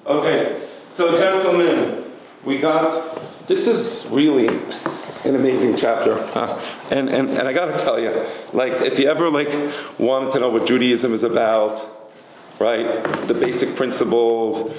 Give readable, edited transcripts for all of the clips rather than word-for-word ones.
Okay, so gentlemen, this is really an amazing chapter. And I gotta tell you, like, if you ever wanted to know what Judaism is about, right? The basic principles,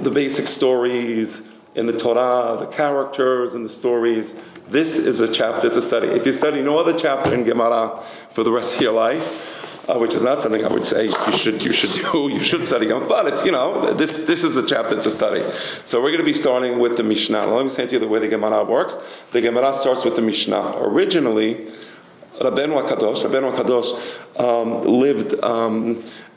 the basic stories in the Torah, the characters and the stories, this is a chapter to study. If you study no other chapter in Gemara for the rest of your life, which is not something I would say you should study on. But if this is a chapter to study. So we're going to be starting with the Mishnah. Let me say to you the way the Gemara works. The Gemara starts with the Mishnah. Originally, Rabbeinu HaKadosh lived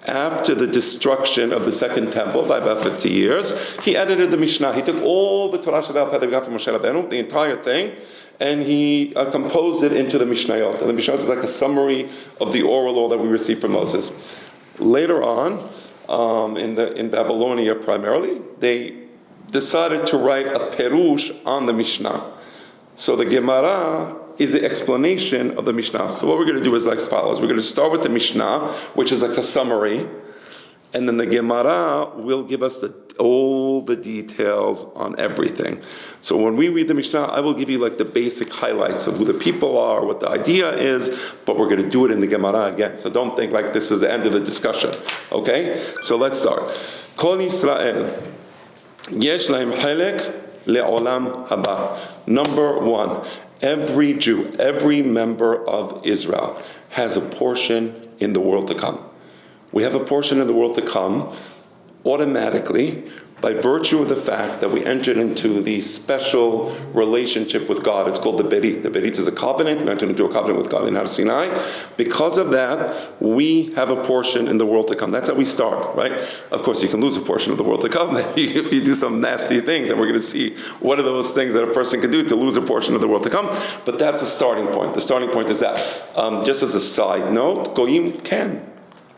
after the destruction of the Second Temple by about 50 years. He edited the Mishnah. He took all the Torah Shabbat that we got from Moshe Rabbeinu, the entire thing, and he composed it into the Mishnayot. And the Mishnayot is like a summary of the oral law that we received from Moses. Later on, in Babylonia primarily, they decided to write a Perush on the Mishnah. So the Gemara is the explanation of the Mishnah. So what we're going to do is like as follows. We're going to start with the Mishnah, which is like a summary, and then the Gemara will give us all the details on everything. So when we read the Mishnah, I will give you like the basic highlights of who the people are, what the idea is, but we're going to do it in the Gemara again. So don't think like this is the end of the discussion. Okay? So let's start. Kol Yisrael, yesh lahem chelek le'olam haba. Number one, every Jew, every member of Israel has a portion in the world to come. We have a portion in the world to come automatically by virtue of the fact that we entered into the special relationship with God. It's called the Berit. The Berit is a covenant. We entered into a covenant with God in Har Sinai. Because of that, we have a portion in the world to come. That's how we start, right? Of course, you can lose a portion of the world to come if you do some nasty things, and we're going to see what are those things that a person can do to lose a portion of the world to come. But that's the starting point. The starting point is that. Just as a side note, Goyim can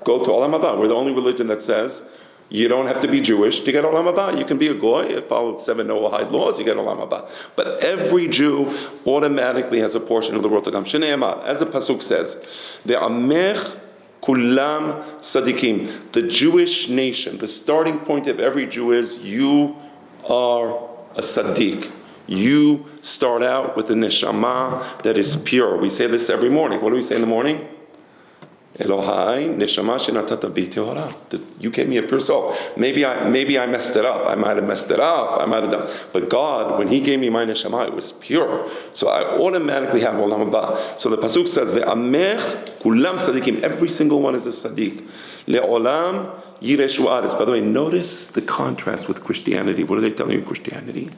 go to Olam Haba. We're the only religion that says you don't have to be Jewish to get Olam Haba. You can be a Goy, follow 7 Noahide laws, you get Olam Haba. But every Jew automatically has a portion of the world to come. Shnei Amar, as the Pasuk says, Ve'amech kulam sadikim. The Jewish nation, the starting point of every Jew is you are a Sadiq. You start out with a neshama that is pure. We say this every morning. What do we say in the morning? Elohai, neshama shenatata bi tehora. You gave me a pure soul. Maybe I messed it up. I might have messed it up. I might have done. But God, when He gave me my neshama, it was pure. So I automatically have olam haba. So the pasuk says, "Ve'amech kulam sadikim." Every single one is a sadiq. Le'olam yireshu aretz. By the way, notice the contrast with Christianity. What are they telling you in Christianity?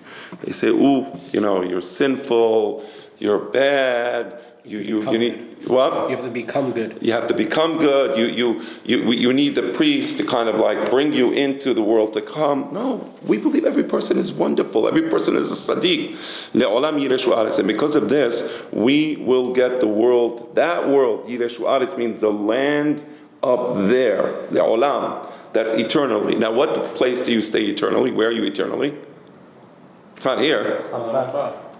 They say, "Ooh, you're sinful. You're bad." You need what? You have to become good. You have to become good. You need the priest to kind of like bring you into the world to come. No, we believe every person is wonderful. Every person is a sadiq. Le'olam yireshu aretz. And because of this, we will get the world. That world, yireshu aretz, means the land up there. Le'olam. That's eternally. Now, what place do you stay eternally? Where are you eternally? It's not here.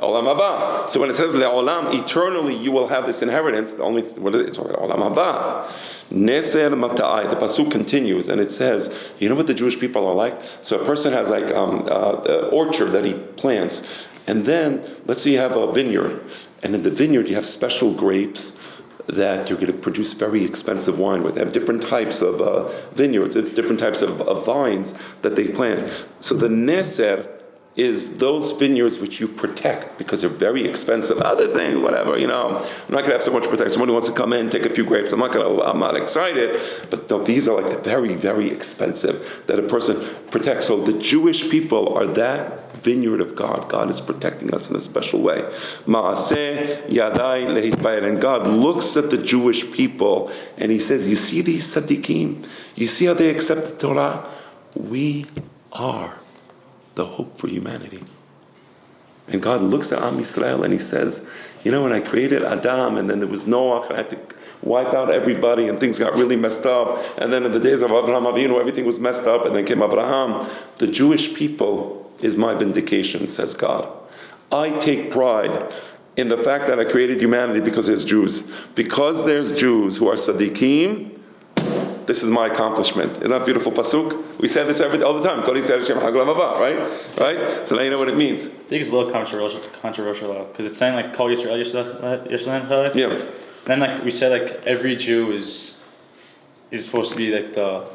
Olam Haba. So when it says le'olam, eternally you will have this inheritance. It's Olam Haba. Neser mata'ai. The pasuk continues and it says, you know what the Jewish people are like? So a person has like an orchard that he plants, and then let's say you have a vineyard, and in the vineyard you have special grapes that you're going to produce very expensive wine with. They have different types of vineyards, different types of vines that they plant. So the neser is those vineyards which you protect because they're very expensive. Other thing, whatever, I'm not going to have so much protection. Somebody wants to come in, take a few grapes. I'm not excited. But no, these are like very, very expensive that a person protects. So the Jewish people are that vineyard of God. God is protecting us in a special way. Ma'aseh yadai lehitbayel. And God looks at the Jewish people and He says, you see these tzaddikim? You see how they accept the Torah? We are the hope for humanity. And God looks at Am Yisrael and He says, when I created Adam and then there was Noah and I had to wipe out everybody and things got really messed up, and then in the days of Abraham Avinu everything was messed up, and then came Abraham. The Jewish people is my vindication, says God. I take pride in the fact that I created humanity because there's Jews. Because there's Jews who are Sadiqim, this is my accomplishment. Isn't that a beautiful pasuk? We say this all the time. Right? So now you know what it means. I think it's a little controversial because it's saying like Kol Yisrael Yisrael. Yeah. Then like we said like every Jew is supposed to be like the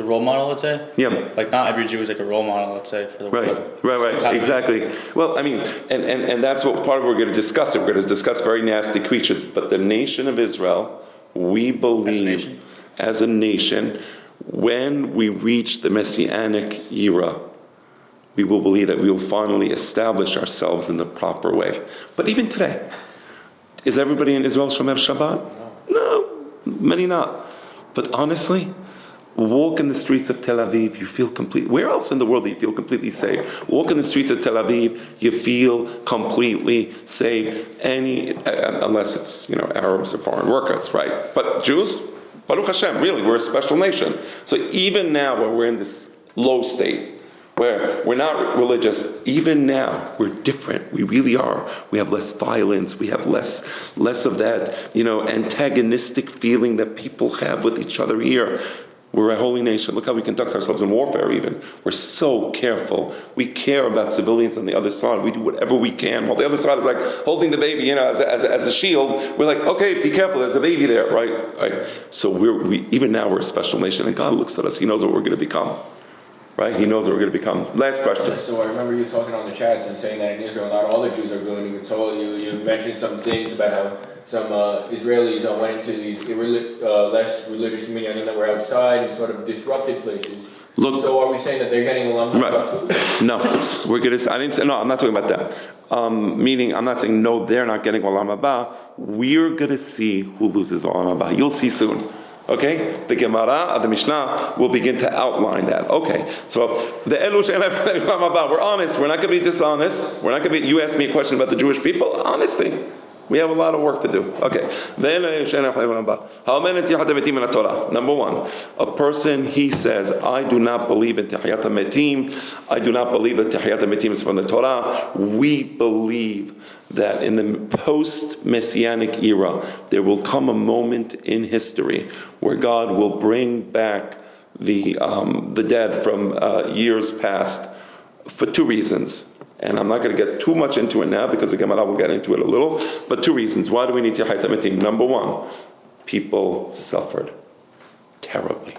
role model, let's say. Yeah. Like not every Jew is like a role model, let's say, for the world. Right. Exactly. Well, I mean, and that's what part of what we're going to discuss. We're going to discuss very nasty creatures, but the nation of Israel, we believe as a nation, when we reach the Messianic era, we will believe that we will finally establish ourselves in the proper way. But even today, is everybody in Israel Shomer Shabbat? No, many not. But honestly, walk in the streets of Tel Aviv, you feel complete. Where else in the world do you feel completely safe? Walk in the streets of Tel Aviv, you feel completely safe. Unless it's Arabs or foreign workers, right? But Jews, Baruch Hashem, really, we're a special nation. So even now, when we're in this low state, where we're not religious, even now we're different. We really are. We have less violence. We have less of that, antagonistic feeling that people have with each other here. We're a holy nation. Look how we conduct ourselves in warfare even. We're so careful. We care about civilians on the other side. We do whatever we can. While the other side is like holding the baby, as a shield, we're like, okay, be careful, there's a baby there, right? So we even now we're a special nation, and God looks at us. He knows what we're going to become. Right? He knows what we're going to become. Last question. So I remember you talking on the chats and saying that in Israel, not all the Jews are going. You mentioned some things about how some Israelis went into these less religious communities that were outside and sort of disrupted places. Look, so are we saying that they're getting Olam Haba too? No, we're going to. I didn't say no. I'm not talking about that. Meaning, I'm not saying no. They're not getting Olam Haba. We're going to see who loses Olam Haba. You'll see soon. Okay, the Gemara, the Mishnah will begin to outline that. Okay, so the Elu She'en Lehem Olam Haba. We're honest. We're not going to be dishonest. We're not going to be. You asked me a question about the Jewish people. Honesty. We have a lot of work to do. Okay. Number one, a person, he says, I do not believe in Tehiyat HaMetim. I do not believe that Tehiyat HaMetim is from the Torah. We believe that in the post-Messianic era, there will come a moment in history where God will bring back the dead from years past for two reasons. And I'm not going to get too much into it now because the Gemara will get into it a little. But two reasons. Why do we need Tehiyat HaMetim? Number one, people suffered terribly.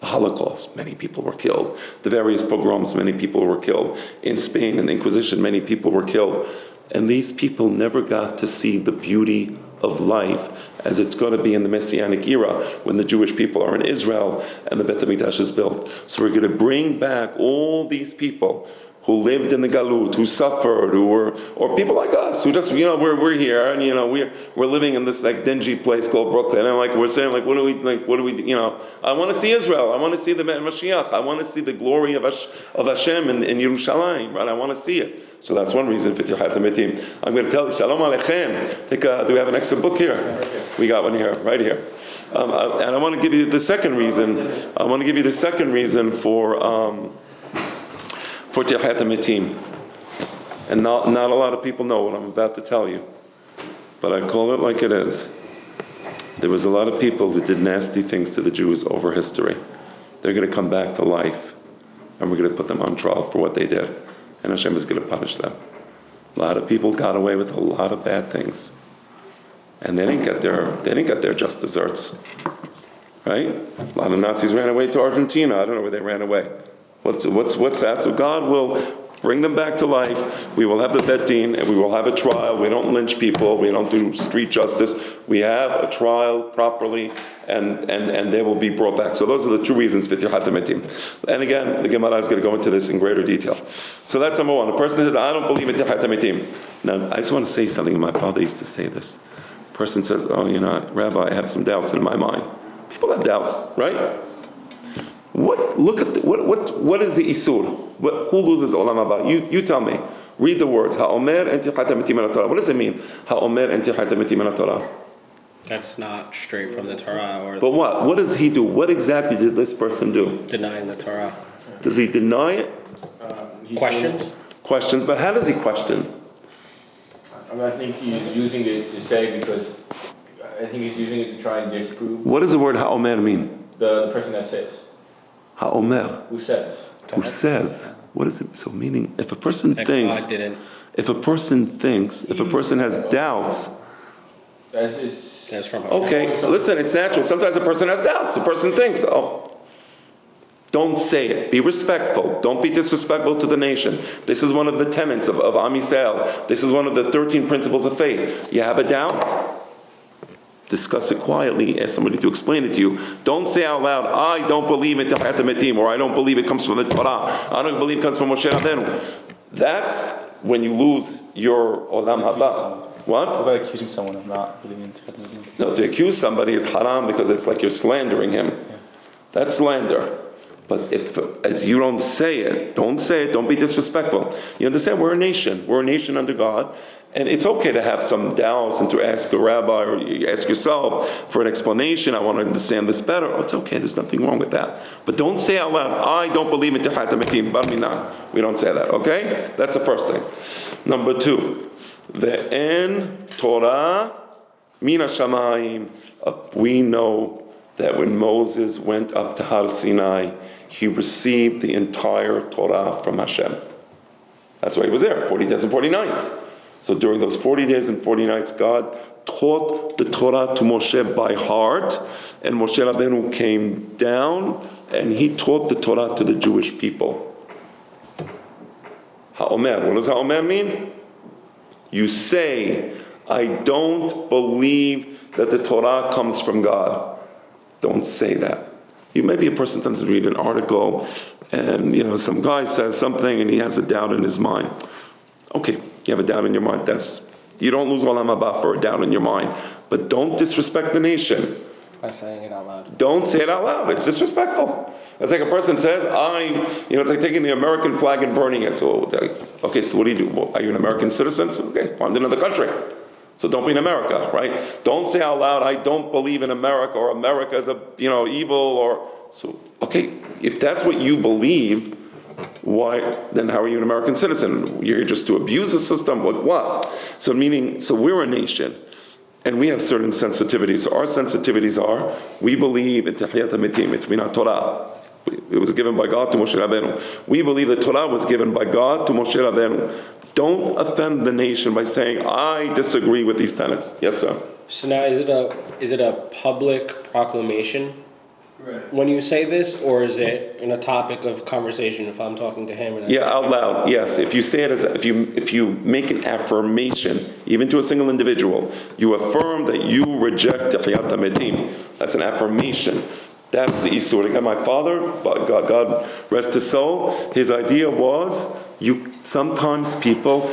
The Holocaust, many people were killed. The various pogroms, many people were killed. In Spain, in the Inquisition, many people were killed. And these people never got to see the beauty of life as it's going to be in the Messianic era when the Jewish people are in Israel and the Beit HaMikdash is built. So we're going to bring back all these people who lived in the Galut, who suffered, or people like us, who just, we're here, and, we're living in this, dingy place called Brooklyn, and, we're saying, what do we, I want to see Israel, I want to see the Mashiach, I want to see the glory of Hashem in Yerushalayim, right? I want to see it. So that's one reason for Tehiyat HaMetim. I'm going to tell you, Shalom Aleichem. Do we have an extra book here? We got one here, right here. And I want to give you the second reason. I want to give you the second reason for Tehiyat HaMetim. And not a lot of people know what I'm about to tell you. But I call it like it is. There was a lot of people who did nasty things to the Jews over history. They're going to come back to life. And we're going to put them on trial for what they did. And Hashem is going to punish them. A lot of people got away with a lot of bad things. And they didn't get their just desserts. Right? A lot of Nazis ran away to Argentina. I don't know where they ran away. What's that? So God will bring them back to life. We will have the Bet Din, and we will have a trial. We don't lynch people. We don't do street justice. We have a trial properly, and they will be brought back. So those are the two reasons for Tehiyat HaMetim. And again, the Gemara is going to go into this in greater detail. So that's number one. A person says, I don't believe in Tehiyat HaMetim. Now, I just want to say something. My father used to say this. A person says, Rabbi, I have some doubts in my mind. People have doubts, right? What is the isur? Who loses olam haba? You tell me. Read the words. Ha'omer en Tehiyat HaMetim min Torah. What does it mean? Ha'omer en Tehiyat HaMetim min Torah. That's not straight from the Torah. But what? What does he do? What exactly did this person do? Denying the Torah. Does he deny it? Questions. But how does he question? I think he's using it to say because I think he's using it to try and disprove. What does the word ha'omer mean? The person that says. Ha'omer. Who says? Who says? What is it? So meaning, if a person That thinks, God didn't. if a person has doubts, That's from okay, listen, it's natural. Sometimes a person has doubts. A person thinks, don't say it. Be respectful. Don't be disrespectful to the nation. This is one of the tenets of Am Yisrael. This is one of the 13 principles of faith. You have a doubt? Discuss it quietly. Ask somebody to explain it to you. Don't say out loud, I don't believe in Tehiyat HaMetim, or I don't believe it comes from the Torah. I don't believe it comes from Moshe Rabbeinu. That's when you lose your Olam Haba. What? What about accusing someone of not believing in Tehiyat HaMetim? No, to accuse somebody is haram because it's like you're slandering him. Yeah. That's slander. But if you don't say it, don't be disrespectful. You understand, we're a nation under God, and it's okay to have some doubts and to ask a rabbi or you ask yourself for an explanation. I want to understand this better. It's okay, there's nothing wrong with that. But don't say out loud, I don't believe in Tehiyat HaMetim, bar minan. We don't say that, okay? That's the first thing. Number 2, ve'en Torah min hashamayim. We know that when Moses went up to Har Sinai, he received the entire Torah from Hashem. That's why he was there, 40 days and 40 nights. So during those 40 days and 40 nights, God taught the Torah to Moshe by heart, and Moshe Rabbeinu came down, and he taught the Torah to the Jewish people. Ha'omer, what does Ha'omer mean? You say, I don't believe that the Torah comes from God. Don't say that. You may be a person sometimes read an article and some guy says something and he has a doubt in his mind. Okay, you have a doubt in your mind. You don't lose Olam Haba for a doubt in your mind. But don't disrespect the nation. By saying it out loud. Don't say it out loud. It's disrespectful. It's like a person says, it's like taking the American flag and burning it. So, okay, so what do you do? Well, are you an American citizen? So, okay, find another country. So don't be in America, right? Don't say out loud, I don't believe in America, or America is evil, or so. Okay, if that's what you believe, why? Then how are you an American citizen? You're here just to abuse the system. What? So we're a nation, and we have certain sensitivities. So our sensitivities are, we believe in Tehiyat HaMetim. It's Minat Torah. It was given by God to Moshe Rabbeinu. We believe the Torah was given by God to Moshe Rabbeinu. Don't offend the nation by saying, I disagree with these tenets. Yes, sir. So now, is it a public proclamation when you say this, or is it in a topic of conversation if I'm talking to him? And out loud, yes. If you say it if you make an affirmation, even to a single individual, you affirm that you reject Tehiyat HaMetim. That's an affirmation. That's the Isur. Again, my father, God rest his soul, his idea was, sometimes people,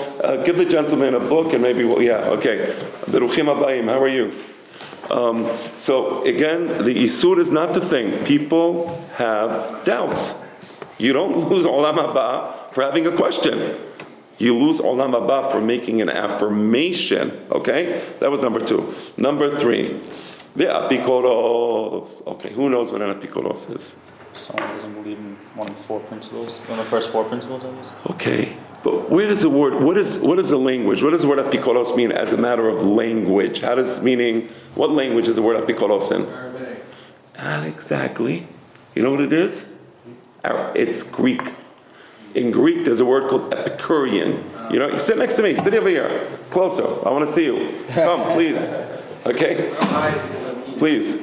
give the gentleman a book and maybe, okay. Beruchim Abayim, how are you? So again, the Isur is not the thing. People have doubts. You don't lose Olam Haba for having a question. You lose Olam Haba for making an affirmation. Okay? That was number 2. Number 3. The apikoros. Okay, who knows what an apikoros is? Someone who doesn't believe in one of the 4 principles. One of the first 4 principles, I guess. Okay, but where does the word? What is the language? What does the word apikoros mean as a matter of language? What language is the word apikoros in? Arabic. Not exactly. You know what it is? It's Greek. In Greek, there's a word called Epicurean. You sit next to me. Sit over here. Closer. I want to see you. Come, please. Okay? Please.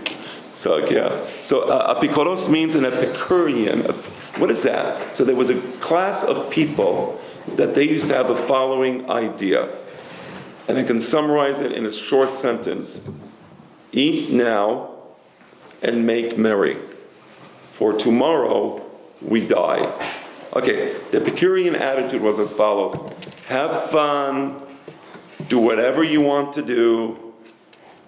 So, yeah. So, apikoros means an Epicurean. What is that? So there was a class of people that they used to have the following idea. And I can summarize it in a short sentence. Eat now and make merry, for tomorrow we die. Okay, the Epicurean attitude was as follows. Have fun, do whatever you want to do,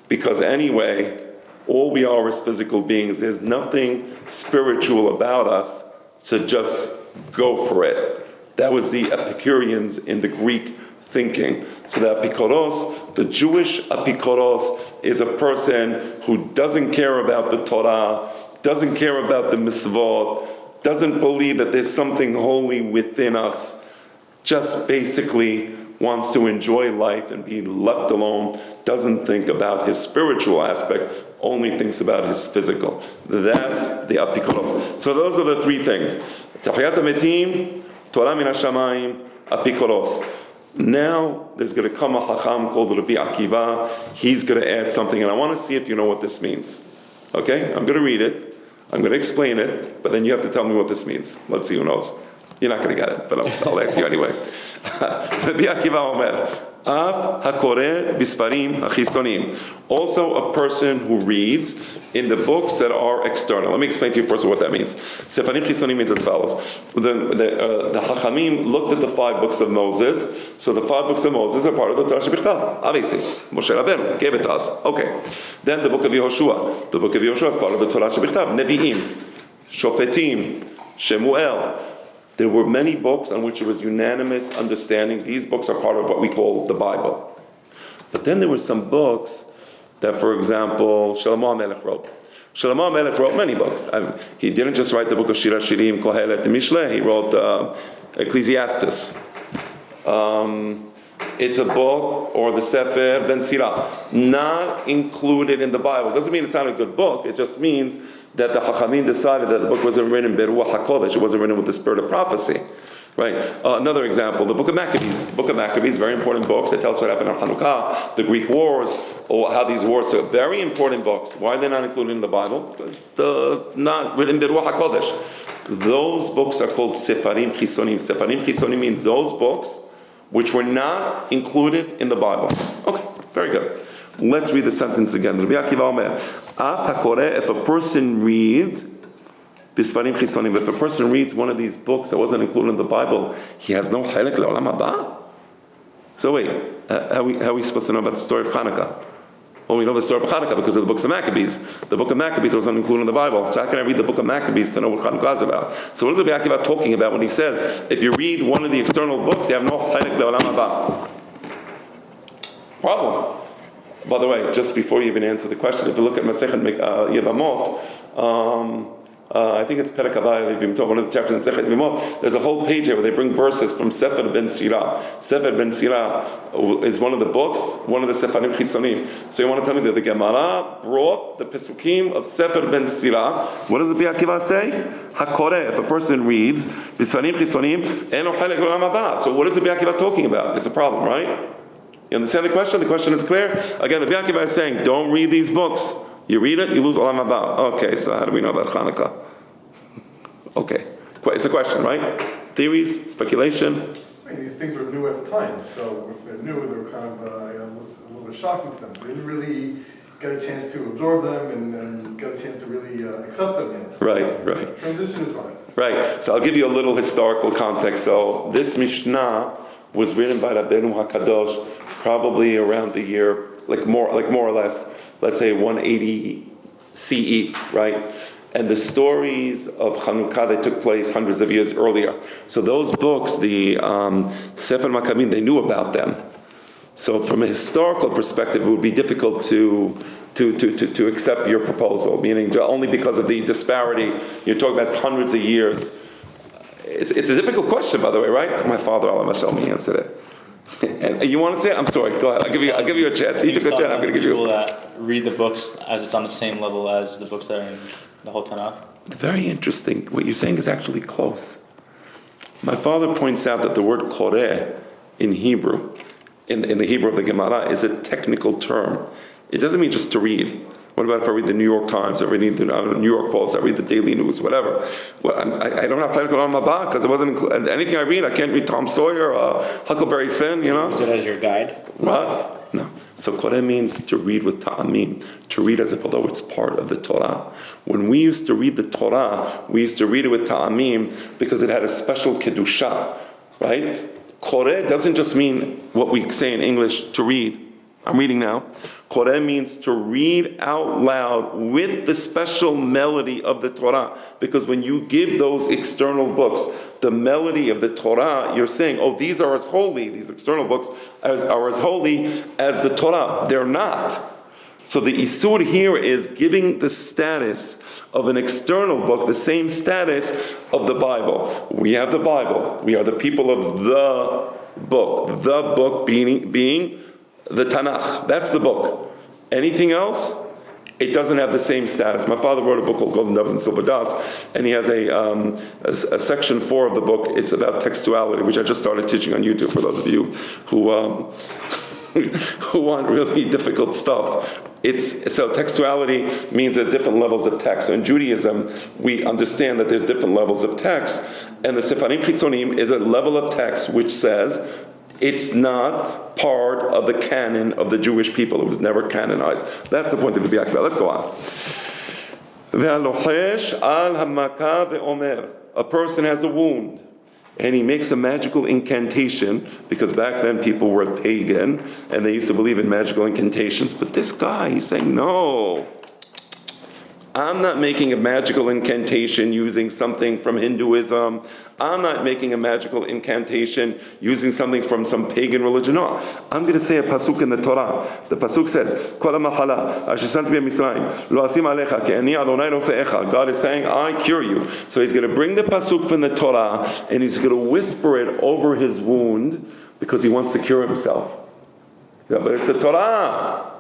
because anyway, all we are as physical beings. There's nothing spiritual about us, so just go for it. That was the Epicureans in the Greek thinking. So the apikoros, the Jewish apikoros, is a person who doesn't care about the Torah, doesn't care about the mitzvot, doesn't believe that there's something holy within us, just basically wants to enjoy life and be left alone, doesn't think about his spiritual aspect. only thinks about his physical. That's the apikoros. So those are the three things. Tahiyat HaMetim, Torah min hashamayim, apikoros. Now there's going to come a Chacham called Rabbi Akiva. He's going to add something, and I want to see if you know what this means. Okay? I'm going to read it. I'm going to explain it, but then you have to tell me what this means. Let's see who knows. You're not going to get it, but I'll ask you anyway. Rabbi Akiva Omer, Av hakoreh bisfarim hachisonim. Also a person who reads in the books that are external. Let me explain to you first what that means. Sefarim chisonim means as follows. The Chachamim looked at the 5 books of Moses. So the 5 books of Moses are part of the Torah Shebichtav. Obviously, Moshe Rabbeinu gave it to us. Okay. Then the book of Yehoshua. The book of Yehoshua is part of the Torah Shebichtav. Nevi'im, Shofetim, Shemuel. There were many books on which there was unanimous understanding. These books are part of what we call the Bible. But then there were some books that, for example, Shlomo HaMelech wrote. Shlomo HaMelech wrote many books. He didn't just write the book of Shira Shirim, Kohelet, and Mishle. He wrote Ecclesiastes. It's a book, or the Sefer Ben Sirah, not included in the Bible. It doesn't mean it's not a good book. It just means that the Chachamim decided that the book wasn't written Beruach HaKodesh. It wasn't written with the spirit of prophecy. Right? Another example, the book of Maccabees. The book of Maccabees, very important books. It tells what happened on Hanukkah, the Greek wars, or how these wars are very important books. Why are they not included in the Bible? Because they're not written Beruach HaKodesh. Those books are called Sefarim Chisonim. Sefarim Chisonim means those books which were not included in the Bible. Okay, very good. Let's read the sentence again. Rabbi Akiva Omer, Af hakoreh, if a person reads, Bisfarim Chisonim, if a person reads one of these books that wasn't included in the Bible, he has no chelek le'olam haba? So wait, how are we supposed to know about the story of Hanukkah? Well, we know the story of Hanukkah because of the books of Maccabees. The book of Maccabees wasn't included in the Bible. So how can I read the book of Maccabees to know what Hanukkah is about? So what is Rabbi Akiva talking about when he says, if you read one of the external books, you have no chelek le'olam haba? Problem. By the way, just before you even answer the question, if you look at Masechet Yevamot, I think it's Perek Havai, one of the chapters in Masechet Yevamot, there's a whole page here where they bring verses from Sefer Ben Sirah. Sefer Ben Sirah is one of the books, one of the Sefarim Chisonim. So you want to tell me that the Gemara brought the Pesukim of Sefer Ben Sirah. What does the Rabbi Akiva say? Hakoreh, if a person reads, Sefarim Chisonim, Eno Chelek L'Olam Haba. So what is the Rabbi Akiva talking about? It's a problem, right? You understand the question? The question is clear. Again, the Rabbi Akiva is saying, don't read these books. You read it, you lose Olam Haba. Okay, so how do we know about Hanukkah? Okay, it's a question, right? Theories, speculation. I mean, these things were new at the time, so if they're new, they were kind of a little bit shocking to them. They didn't really get a chance to absorb them and get a chance to really accept them yet. So Right. Transition is hard. Right. So I'll give you a little historical context. So this Mishnah was written by Rabbeinu HaKadosh probably around the year, like more or less, let's say 180 CE, right? And the stories of Hanukkah, they took place hundreds of years earlier. So those books, the Sefer Maccabim, they knew about them. So from a historical perspective, it would be difficult to accept your proposal, meaning only because of the disparity. You're talking about hundreds of years. It's a difficult question, by the way, right? My father, Allah Mashallah, answered it. And you want to say it? I'm sorry. Go ahead. I'll give you a chance. He took a chance. I'm going to give you. People that read the books as it's on the same level as the books that are in the whole Tanakh. Very interesting. What you're saying is actually close. My father points out that the word koreh in Hebrew, in the Hebrew of the Gemara, is a technical term. It doesn't mean just to read. What about if I read the New York Times, I read the New York Post, I read the Daily News, whatever? Well, I don't have Perek Olam Haba because it wasn't anything I read. I can't read Tom Sawyer or Huckleberry Finn, you know? Use it as your guide? What? No. So Koreh means to read with ta'amim, to read as if although it's part of the Torah. When we used to read the Torah, we used to read it with ta'amim because it had a special kedusha, right? Koreh doesn't just mean what we say in English, to read. I'm reading now. Koreh means to read out loud with the special melody of the Torah. Because when you give those external books the melody of the Torah, you're saying, oh, these are as holy, these external books are as holy as the Torah. They're not. So the Isur here is giving the status of an external book, the same status of the Bible. We have the Bible. We are the people of the book being the Tanakh. That's the book. Anything else it doesn't have the same status. My father wrote a book called Golden Doves and Silver Dots, and he has a section 4 of the book. It's about textuality, which I just started teaching on YouTube for those of you who who want really difficult stuff. So textuality means there's different levels of text. So in Judaism, we understand that there's different levels of text, and the Sefarim Chitzonim is a level of text which says it's not part of the canon of the Jewish people. It was never canonized. That's the point of the Akiva. Let's go on. A person has a wound, and he makes a magical incantation, because back then people were pagan, and they used to believe in magical incantations. But this guy, he's saying, no, I'm not making a magical incantation using something from Hinduism. I'm not making a magical incantation using something from some pagan religion. No, I'm going to say a pasuk in the Torah. The pasuk says, God is saying, I cure you. So he's going to bring the pasuk from the Torah, and he's going to whisper it over his wound, because he wants to cure himself. Yeah, but it's the Torah.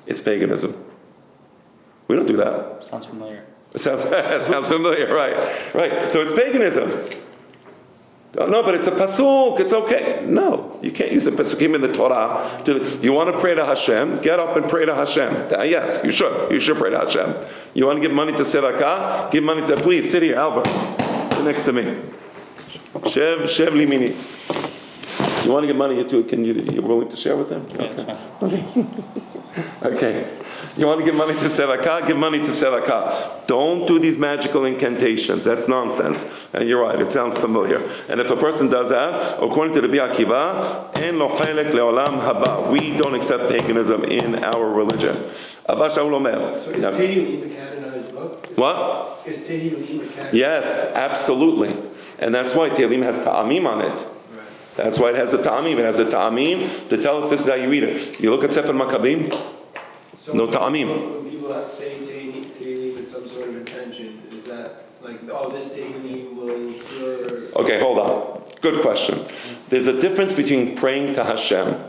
It's paganism. We don't do that. Sounds familiar. It sounds familiar, right. So it's paganism. No, but it's a pasuk, it's okay. No, you can't use a pasukim in the Torah. You want to pray to Hashem, get up and pray to Hashem. Yes, you should. You should pray to Hashem. You want to give money to tzedakah? Give money to, please, sit here, Albert. Sit next to me. Shev limini. You want to give money to, you're willing to share with them? Okay. You want to give money to tzedakah? Give money to tzedakah. Don't do these magical incantations. That's nonsense. And you're right, it sounds familiar. And if a person does that, according to the Akiva, en lo chelek leolam haba. We don't accept paganism in our religion. Abba Shaul Omer. So is Tehillim the canonized book? What? Is Tehillim the canonized? Yes, absolutely. And that's why Tehillim has ta'amim on it. That's why it has the ta'amim. It has the ta'amim to tell us this is how you read it. You look at Sefer Maccabim, So no ta'amim. When people say Tehillim with some sort of intention, is that like, oh, this Tehillim will cure? Okay, hold on. Good question. There's a difference between praying to Hashem.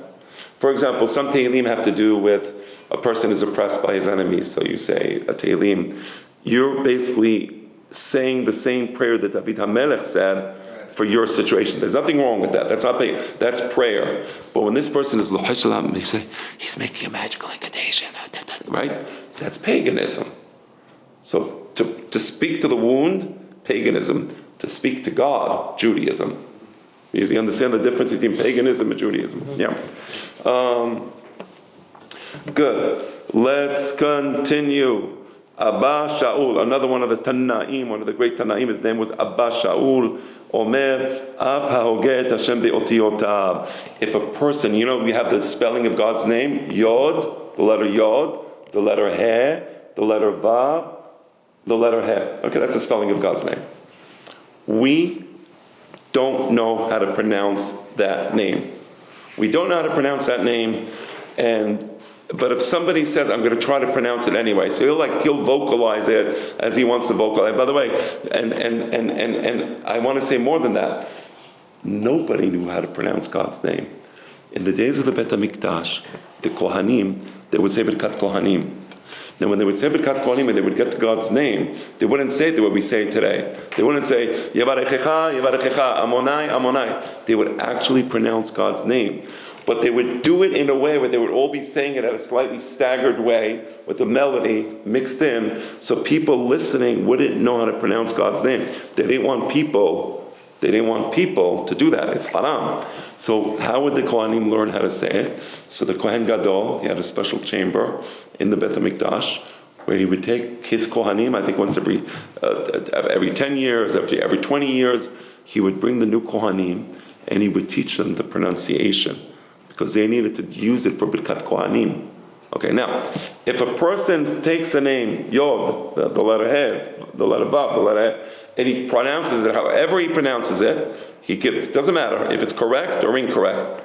For example, some Tehillim have to do with a person is oppressed by his enemies. So you say a Tehillim. You're basically saying the same prayer that David HaMelech said for your situation. There's nothing wrong with that. That's not that's prayer. But when this person is Lohesh, you say he's making a magical incantation, right? That's paganism. So to speak to the wound, paganism. To speak to God, Judaism. You understand the difference between paganism and Judaism? Yeah. Good. Let's continue. Abba Shaul, another one of the Tanaim, one of the great Tanaim, his name was Abba Shaul. Omer, Av hahoget Hashem be'otiotav. If a person, we have the spelling of God's name, Yod, the letter Yod, the letter He, the letter Vav, the letter He. Okay, that's the spelling of God's name. We don't know how to pronounce that name. We don't know how to pronounce that name, but if somebody says, I'm going to try to pronounce it anyway, so he'll vocalize it as he wants to vocalize. By the way, and I want to say more than that. Nobody knew how to pronounce God's name. In the days of the Bet HaMikdash, the Kohanim, they would say Birkat Kohanim. Now when they would say Birkat Kohanim and they would get to God's name, they wouldn't say it the way we say it today. They wouldn't say, Yevarechecha, Yevarechecha, Amonai, Amonai. They would actually pronounce God's name. But they would do it in a way where they would all be saying it at a slightly staggered way with the melody mixed in, so people listening wouldn't know how to pronounce God's name. They didn't want people to do that. It's haram. So how would the Kohanim learn how to say it? So the Kohen Gadol, he had a special chamber in the Bet HaMikdash where he would take his Kohanim, I think once every 10 years, every 20 years, he would bring the new Kohanim and he would teach them the pronunciation, because they needed to use it for Birkat Kohanim. Okay, now, if a person takes the name Yod, the letter He, the letter Vav, the letter He, and he pronounces it however he pronounces it, it doesn't matter if it's correct or incorrect.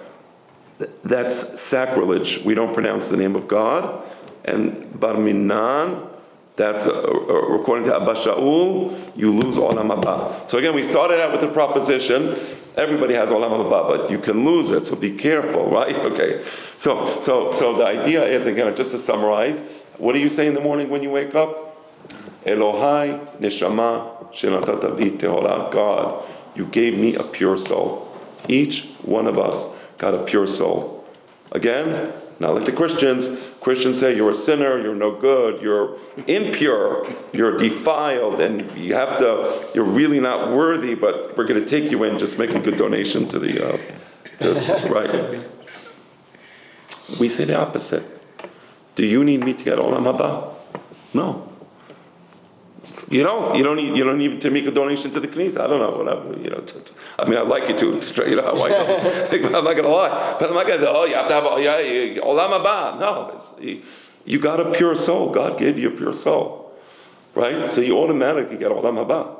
That's sacrilege. We don't pronounce the name of God. And Bar Minan, that's according to Abba Shaul, you lose Olam Haba. So again, we started out with the proposition, everybody has Olam Haba, but you can lose it, so be careful, right? Okay. So the idea is, again, just to summarize, What do you say in the morning when you wake up? Elohai neshama shenatata bi tehora. God, you gave me a pure soul. Each one of us got a pure soul. Again, not like the Christians. Christians say you're a sinner, you're no good, you're impure, you're defiled, and you're really not worthy, but we're going to take you in, just make a good donation to the, right? We say the opposite. Do you need me to get Olam Haba? No. You don't need to make a donation to the Knesset. I don't know, whatever. I mean, I'd like you to. I don't. I'm not going to lie, but I'm not going to. You have to have Olam Haba. No, you got a pure soul. God gave you a pure soul, right? So you automatically get Olam Haba.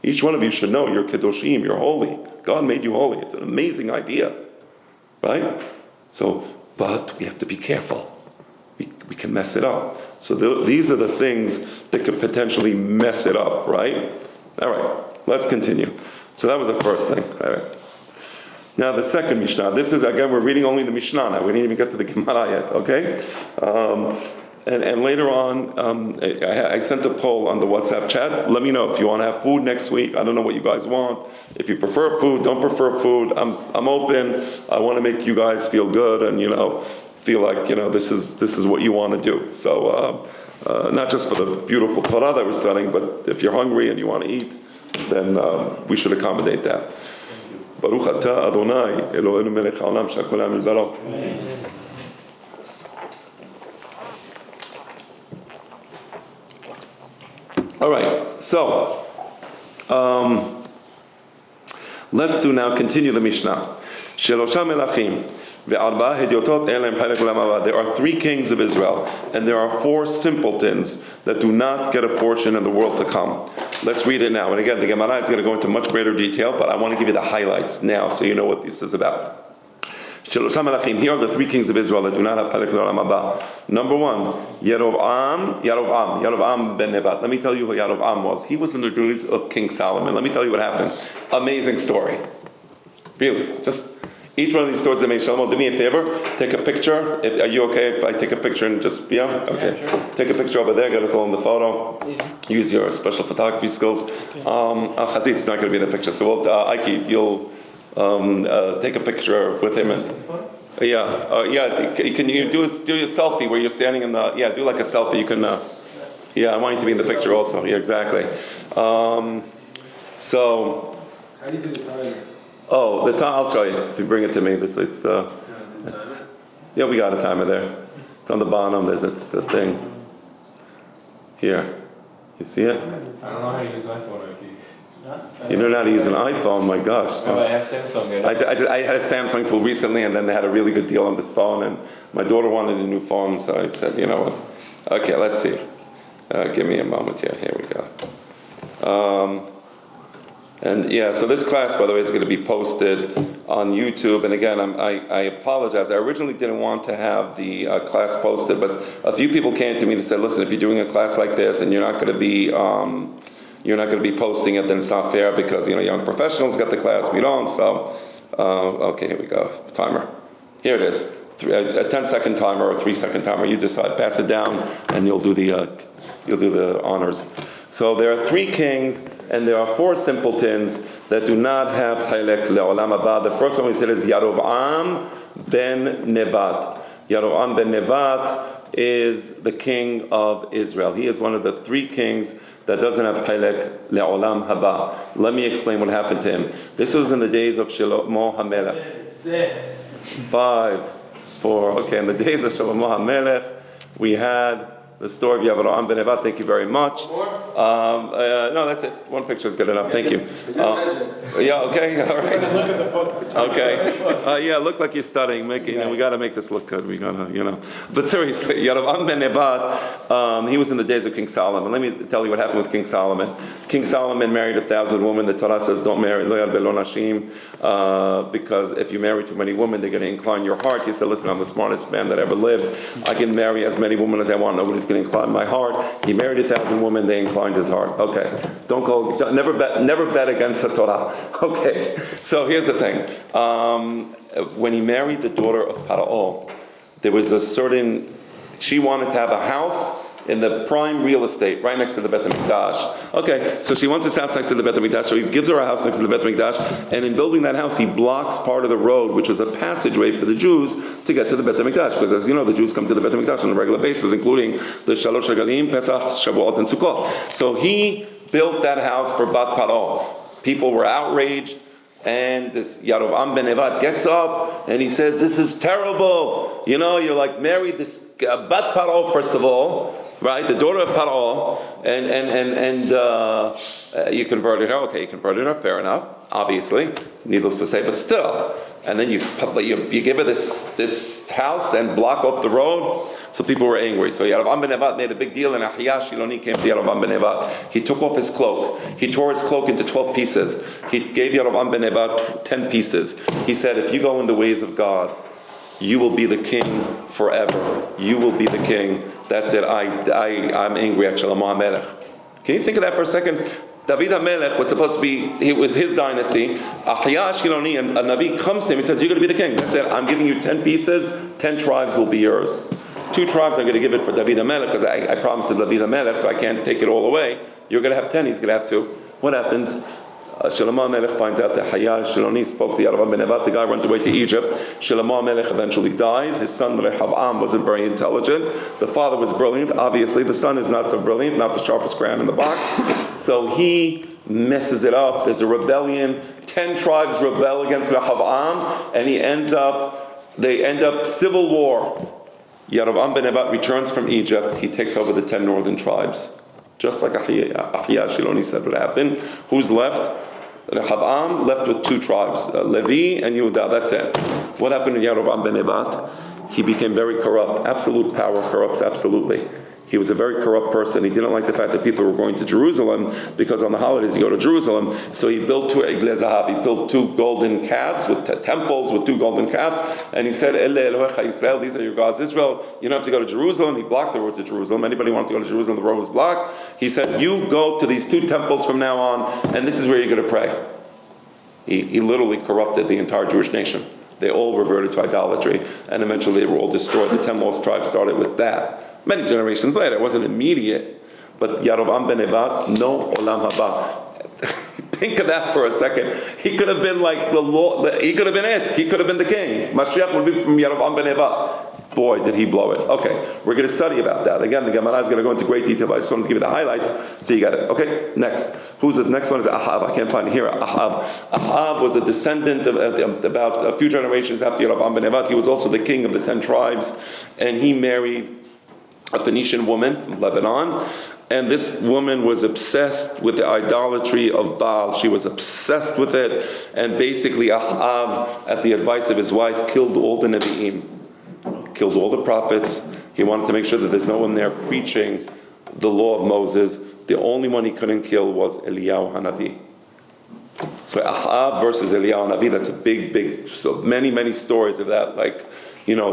Each one of you should know you're kedoshim. You're holy. God made you holy. It's an amazing idea, right? So, but we have to be careful. We can mess it up. So these are the things that could potentially mess it up, right? All right, let's continue. So that was the first thing. All right. Now the second Mishnah. This is, again, we're reading only the Mishnah now. We didn't even get to the Gemara yet, okay? And later on, I sent a poll on the WhatsApp chat. Let me know if you want to have food next week. I don't know what you guys want. If you prefer food, don't prefer food. I'm open. I want to make you guys feel good and, feel like, this is what you want to do. So, not just for the beautiful Torah that we're studying, but if you're hungry and you want to eat, then we should accommodate that. Baruch atah Adonai Eloheinu melech haolam shehakol na'am b'dbaro. All right, so let's continue the Mishnah. Shelosha melachim. There are 3 kings of Israel, and there are 4 simpletons that do not get a portion in the world to come. Let's read it now. And again, the Gemara is going to go into much greater detail, but I want to give you the highlights now so you know what this is about. Here are the 3 kings of Israel that do not have Chalek L'Olam Haba. Number 1, Yerovam ben Nevat. Let me tell you who Yerovam was. He was in the days of King Solomon. Let me tell you what happened. Amazing story. Really, just... Each one of these stories that made Shlomo, do me a favor, take a picture. Are you okay if I take a picture and just, yeah? Okay. Yeah, sure. Take a picture over there, get us all in the photo. Yeah. Use your special photography skills. Okay. Chazit is not going to be in the picture, so Ike, you'll take a picture with him. Can you do a selfie where you're standing in the, do like a selfie. You can, I want you to be in the picture also. Yeah, exactly. So. How do you do the timer? Oh, the time, I'll show you. If you bring it to me, we got a timer there. It's on the bottom. It's a thing. Here. You see it? I don't know how to use iPhone. You don't know how to use an iPhone? My gosh. No, I have Samsung. I had a Samsung till recently, and then they had a really good deal on this phone, and my daughter wanted a new phone, so I said, you know what? Okay, let's see. Give me a moment here. Here we go. So this class, by the way, is going to be posted on YouTube. And again, I apologize. I originally didn't want to have the class posted, but a few people came to me and said, "Listen, if you're doing a class like this and you're not going to be posting it, then it's not fair because young professionals get the class, we don't." So, okay, here we go. Timer. Here it is. A 10-second timer or a 3-second timer. You decide. Pass it down, and you'll do the honors. So there are 3 kings, and there are 4 simpletons that do not have Chalek Le'olam Haba. The first one we said is Yerovam ben Nevat. Yerovam ben Nevat is the king of Israel. He is one of the 3 kings that doesn't have Chalek Le'olam Haba. Let me explain what happened to him. This was in the days of Shlomo HaMelech. 6. 5, 4. Okay, in the days of Shlomo HaMelech, we had the story of Yerovam ben Nevat. Thank you very much. No, that's it. 1 picture is good enough. Thank you. Okay, all right. Okay. Look like you're studying. We got to make this look good. We got to, But seriously, Yerovam ben Nevat, he was in the days of King Solomon. Let me tell you what happened with King Solomon. King Solomon married 1,000 women. The Torah says don't marry lo yad velo nashim, because if you marry too many women, they're going to incline your heart. He said, listen, I'm the smartest man that ever lived. I can marry as many women as I want. Nobody's going to incline my heart. He married 1,000 women. They inclined his heart. Okay. Never bet against the Torah. Okay. So here's the thing. When he married the daughter of Paro, there was a certain She wanted to have a house in the prime real estate, right next to the Beit HaMikdash. Okay, so she wants this house next to the Beit HaMikdash, so he gives her a house next to the Beit HaMikdash, and in building that house, he blocks part of the road, which was a passageway for the Jews to get to the Beit HaMikdash, because as you know, the Jews come to the Beit HaMikdash on a regular basis, including the Shalosh Regalim, Pesach, Shavuot, and Sukkot. So he built that house for Bat Paro. People were outraged, and this Yarovam ben Nevat gets up and he says, "This is terrible. You know, you're like married this Bat Paro first of all, right? The daughter of Paro, and you converted her. Okay, you converted her. Fair enough. Obviously, needless to say, but still. And then you give her this house and block off the road." So people were angry. So Yarovam ben Nevat made a big deal, and Ahiyah Shiloni came to Yarovam ben Nevat. He took off his cloak. He tore his cloak into 12 pieces. He gave Yarovam ben Nevat 10 pieces. He said, "If you go in the ways of God, you will be the king forever. You will be the king. That's it. I'm angry at Shlomo HaMelech." Can you think of that for a second? David HaMelech was supposed to be, it was his dynasty. Ahiyah Ashkeloni, and a Navi comes to him, he says, "You're going to be the king. That's it. I'm giving you 10 pieces, 10 tribes will be yours. 2 tribes I'm going to give it for David HaMelech, because I promised to David HaMelech, so I can't take it all away. You're going to have 10, he's going to have 2. What happens? Shlomo HaMelech finds out that Ahiyah Shiloni spoke to Yarovam ben Nevat. The guy runs away to Egypt. Shlomo HaMelech eventually dies. His son Rehavam wasn't very intelligent. The father was brilliant. Obviously, the son is not so brilliant, not the sharpest crayon in the box. So he messes it up. There's a rebellion. 10 tribes rebel against Rehavam, and they end up civil war. Yarovam ben Nevat returns from Egypt. He takes over the 10 northern tribes. Just like Ahiyah Shiloni said would happen. Who's left? Rehavam left with 2 tribes, Levi and Yehuda. That's it. What happened to Yarovam ben Nevat? He became very corrupt. Absolute power corrupts absolutely. He was a very corrupt person. He didn't like the fact that people were going to Jerusalem, because on the holidays you go to Jerusalem. So he built 2 Eglei Zahav. He built 2 golden calves with temples with 2 golden calves, and he said, "Ele Elohecha Yisrael, these are your gods, Israel. You don't have to go to Jerusalem." He blocked the road to Jerusalem. Anybody wanted to go to Jerusalem, the road was blocked. He said, "You go to these 2 temples from now on, and this is where you're going to pray." He literally corrupted the entire Jewish nation. They all reverted to idolatry, and eventually they were all destroyed. The 10 lost tribes started with that. Many generations later, it wasn't immediate, but Yarovam ben Nevat, no olam haba. Think of that for a second. He could have been like the Lord. He could have been it. He could have been the king. Mashiach would be from Yarovam ben Nevat. Boy, did he blow it. Okay, we're going to study about that. Again, the Gemara is going to go into great detail, but I just wanted to give you the highlights so you got it. Okay, next. Who's the next one? Is Ahav. I can't find it here. Ahav. Ahav was a descendant of about a few generations after Yarovam ben Nevat. He was also the king of the 10 tribes, and he married a Phoenician woman from Lebanon, and this woman was obsessed with the idolatry of Baal. She was obsessed with it, and basically Ahav, at the advice of his wife, killed all the Nevi'im, killed all the prophets. He wanted to make sure that there's no one there preaching the law of Moses. The only one he couldn't kill was Eliyahu Hanavi. So Ahav versus Eliyahu Hanavi, that's a big, so many stories of that,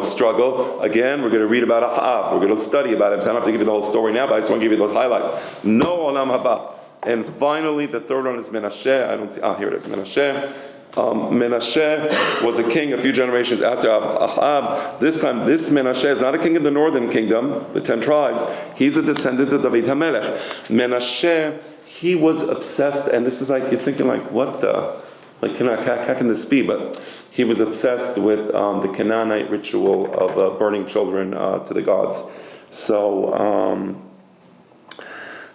struggle. Again, we're going to read about Ahav. We're going to study about him. So I don't have to give you the whole story now, but I just want to give you the highlights. No olam haba. And finally, the third one is Menashe. I don't see. Here it is. Menashe. Menashe was a king a few generations after Ahab. This time, this Menashe is not a king of the northern kingdom, the 10 tribes. He's a descendant of David HaMelech. Menashe, he was obsessed, and this is like, you're thinking like, what the? Like, how can this be? But he was obsessed with the Canaanite ritual of burning children to the gods.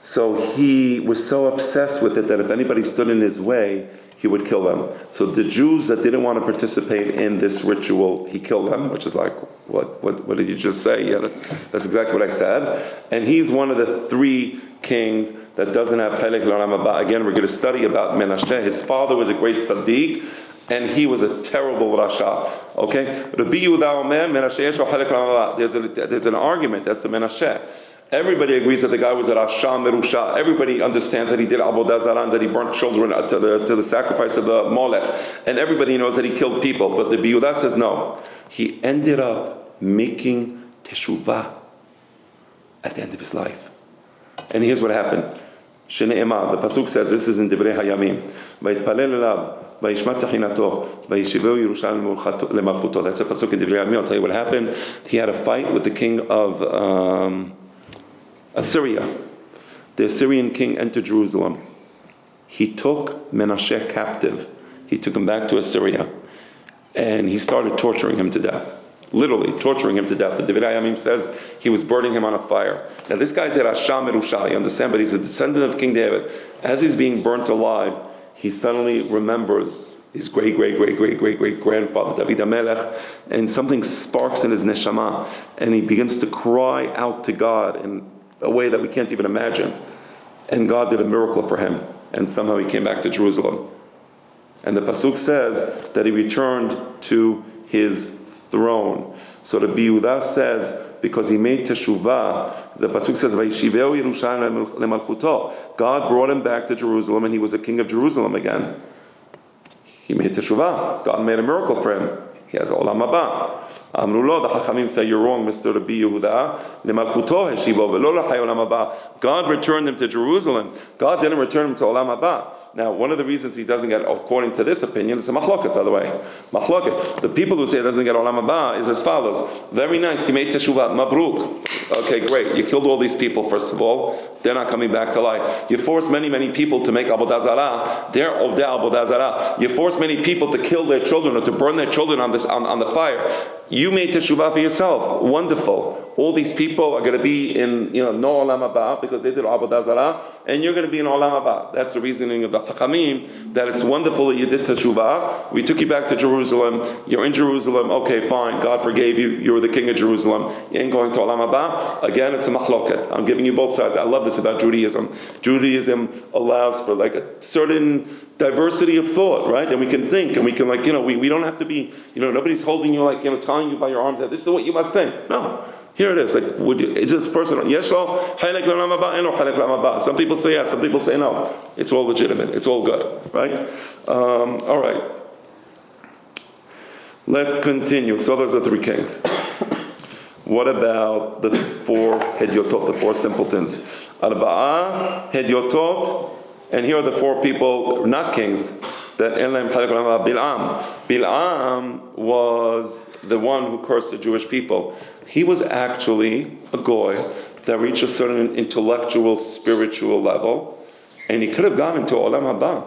So he was so obsessed with it that if anybody stood in his way, he would kill them. So the Jews that didn't want to participate in this ritual, he killed them, which is like, what did you just say? Yeah, that's exactly what I said. And he's one of the 3 kings that doesn't have Chelek L'Olam Haba. Again, we're going to study about Menashe. His father was a great tzaddik, and he was a terrible rasha. Okay? Rabbi Yehuda Omer, Menashe yesh lo Chelek L'Olam Haba. There's an argument as to Menashe. Everybody agrees that the guy was a Rasha Merusha. Everybody understands that he did Avodah Zarah, that he burnt children to the sacrifice of the Molech. And everybody knows that he killed people. But the Yehuda says no. He ended up making teshuvah at the end of his life. And here's what happened. שנאמר, the pasuk says, this is in Divrei Hayamim, ויתפלל אליו, וישמע תחינתו, וישיבהו ירושלים למלכותו. That's a pasuk in Divrei Hayamim. I'll tell you what happened. He had a fight with the king of Assyria. The Assyrian king entered Jerusalem. He took Menashe captive. He took him back to Assyria. And he started torturing him to death. Literally torturing him to death. The Divrei Hayamim says he was burning him on a fire. Now this guy's a Rasha Merusha, you understand, but he's a descendant of King David. As he's being burnt alive, he suddenly remembers his great-great-great-great-great-grandfather, David HaMelech, and something sparks in his neshama, and he begins to cry out to God in a way that we can't even imagine. And God did a miracle for him, and somehow he came back to Jerusalem. And the pasuk says that he returned to his throne. So the Yehuda says, because he made teshuvah, the pasuk says, "Vayishiveu Yerushalayim lemalchuto." God brought him back to Jerusalem, and he was a king of Jerusalem again. He made teshuvah. God made a miracle for him. He has olam haba. Amru lo, the Chachamim say, you're wrong, Mr. Rabbi Yehuda. Lemalchuto heshivo velo lachay olam haba. God returned him to Jerusalem. God didn't return him to olam haba. Now, one of the reasons he doesn't get, according to this opinion, it's a machloket, by the way. Machloket. The people who say he doesn't get olam haba is as follows. Very nice, he made teshuvah, mabruk. Okay, great. You killed all these people, first of all. They're not coming back to life. You forced many people to make avodah zarah. They're odeh avodah zarah. You forced many people to kill their children or to burn their children on the fire. You made teshuvah for yourself. Wonderful. All these people are going to be in, no olam haba because they did avodah zarah, and you're going to be in olam haba. That's the reasoning of the Chachamim, that it's wonderful that you did teshuvah. We took you back to Jerusalem. You're in Jerusalem. Okay, fine. God forgave you. You're the king of Jerusalem. You ain't going to olam haba. Again, it's a machloket. I'm giving you both sides. I love this about Judaism. Judaism allows for like a certain diversity of thought, right? And we can think, and we can we don't have to be, nobody's holding you tying you by your arms. This is what you must think. No. Here it is. Is this person? Yes, some people say yes, some people say no. It's all legitimate. It's all good, right? All right. Let's continue. So those are three kings. What about the four hedyotot, the four simpletons? Arba'ah, hedyotot, and here are the four people, not kings, that Bil'am. Bil'am was the one who cursed the Jewish people. He was actually a goy that reached a certain intellectual, spiritual level, and he could have gone into Olam Haba.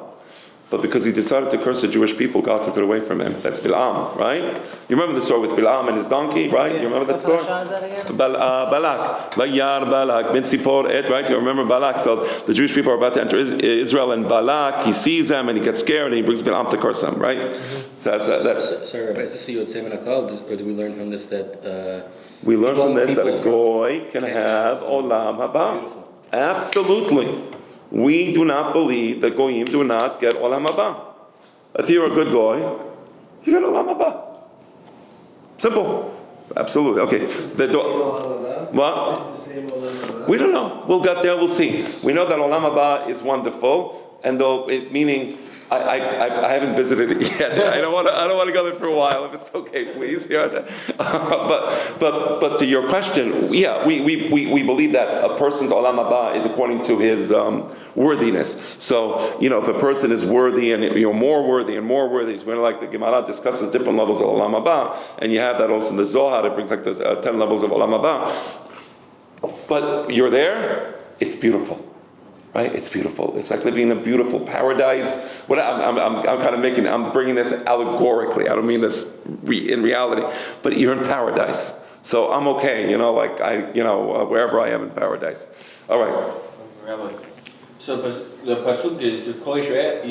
But because he decided to curse the Jewish people, God took it away from him. That's Bil'am, right? You remember the story with Bil'am and his donkey, right? You remember that story? Balak. Vayar Balak. Min Sipor Et, right? You remember Balak. So the Jewish people are about to enter Israel, and Balak, he sees them and he gets scared and he brings Bil'am to curse them, right? Sorry, Rabbi, is this a Yod Semen Akal, or do we learn from this that... we learn from this that a goy can have Olam Haba. Beautiful. Absolutely. We do not believe that goyim do not get olam haba. If you're a good goy, you get olam haba. Simple. Absolutely. Okay. What? We don't know. We'll get there. We'll see. We know that olam haba is wonderful, and meaning I haven't visited it yet. I don't want to go there for a while. If it's okay, please. Yeah. But to your question, yeah, we believe that a person's olam haba is according to his worthiness. So if a person is worthy and more worthy and more worthy, it's like the Gemara discusses different levels of olam haba, and you have that also in the Zohar. It brings like the 10 levels of olam haba. But you're there. It's beautiful. Right? It's beautiful. It's like living in a beautiful paradise. What I'm kind of I'm bringing this allegorically. I don't mean this in reality, but you're in paradise. So I'm okay, wherever I am in paradise. All right. Rabbi, so the pasuk is Kol Yisrael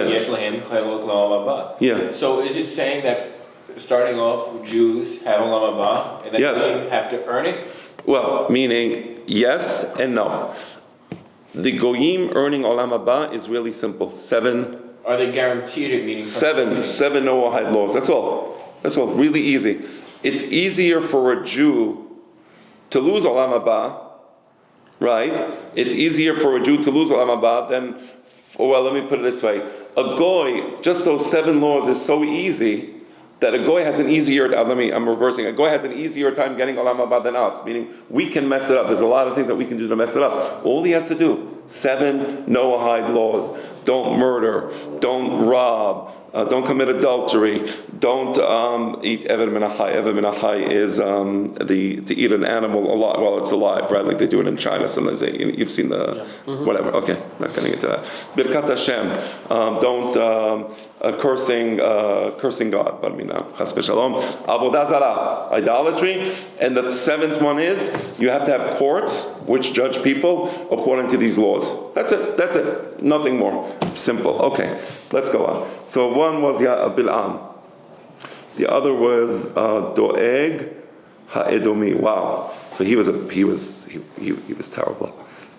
Yesh Lahem Chayot L'Olam Haba. Yeah. So is it saying that starting off, Jews have Olam Haba and then they have to earn it? Well, meaning yes and no. The goyim earning olam haba is really simple. 7. Are they guaranteed it? Meaning 7 Noahide laws. That's all. Really easy. It's easier for a Jew to lose olam haba, right? It's easier for a Jew to lose olam haba than, let me put it this way: a goy, just those 7 laws is so easy that a goy has an easier, I'm reversing, a goy has an easier time getting olam haba than us, meaning we can mess it up. There's a lot of things that we can do to mess it up. All he has to do, 7 Noahide laws. Don't murder, don't rob, don't commit adultery, don't eat Eved min achai. Eved min achai is to eat an animal alive while it's alive, right? Like they do it in China. Sometimes you've seen the whatever. Okay, not getting into that. Birkat Hashem, don't cursing God. Chas v'shalom. Avodah zarah, idolatry, and the 7th one is you have to have courts which judge people according to these laws. That's it. Nothing more. Simple. Okay, let's go on. So one was Bil'am. The other was Doeg Ha'edomi. Wow. So he was terrible.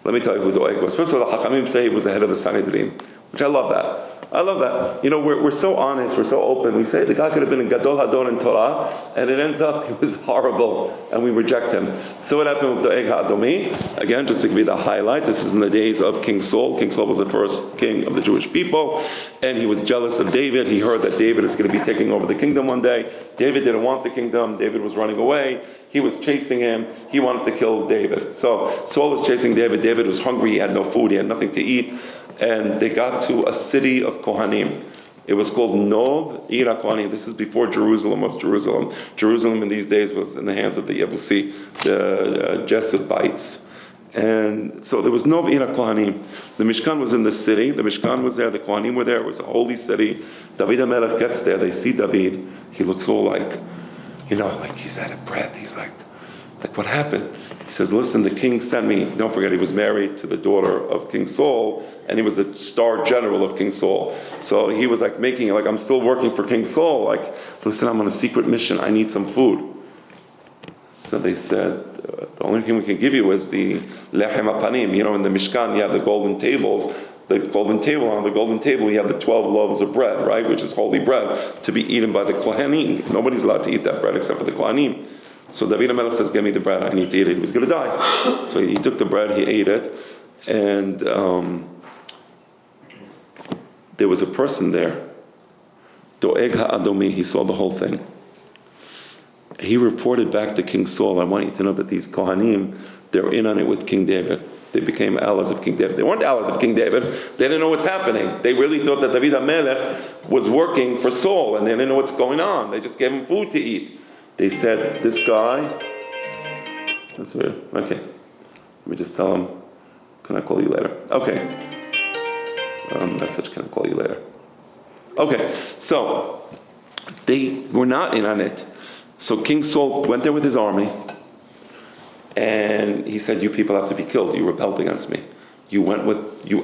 Let me tell you who Doeg was. First of all, the Hachamim say he was the head of the Sanhedrin, which I love that. We're so honest, we're so open. We say the guy could have been a Gadol Hador in Torah, and it ends up he was horrible, and we reject him. So what happened with Doeg Ha'adomi? Again, just to give you the highlight, this is in the days of King Saul. King Saul was the first king of the Jewish people, and he was jealous of David. He heard that David is going to be taking over the kingdom one day. David didn't want the kingdom. David was running away. He was chasing him. He wanted to kill David. So Saul was chasing David. David was hungry. He had no food. He had nothing to eat. And they got to a city of Kohanim. It was called Nov Ira Kohanim. This is before Jerusalem was Jerusalem. Jerusalem in these days was in the hands of the Yebusi, the Jesuitites. And so there was Nov Ira Kohanim. The Mishkan was in the city. The Mishkan was there. The Kohanim were there. It was a holy city. David HaMelech gets there. They see David. He looks all like he's out of breath. He's like what happened? He says, listen, the king sent me. Don't forget, he was married to the daughter of King Saul, and he was the star general of King Saul. So he was making it I'm still working for King Saul. Listen, I'm on a secret mission. I need some food. So they said, the only thing we can give you is the lechem apanim. In the Mishkan, you have the golden tables. The golden table, on the golden table, you have the 12 loaves of bread, right, which is holy bread, to be eaten by the Kohanim. Nobody's allowed to eat that bread except for the Kohanim. So David HaMelech says, give me the bread, I need to eat it. He was going to die. So he took the bread, he ate it, and there was a person there, Doeg Ha'adomi, he saw the whole thing. He reported back to King Saul, I want you to know that these Kohanim, they're in on it with King David. They became allies of King David. They weren't allies of King David. They didn't know what's happening. They really thought that David HaMelech was working for Saul, and they didn't know what's going on. They just gave him food to eat. They said, this guy, that's weird. Okay. Let me just tell him, can I call you later? Okay. Message, can I call you later? Okay. So, they were not in on it. So King Saul went there with his army, and he said, you people have to be killed. You rebelled against me. You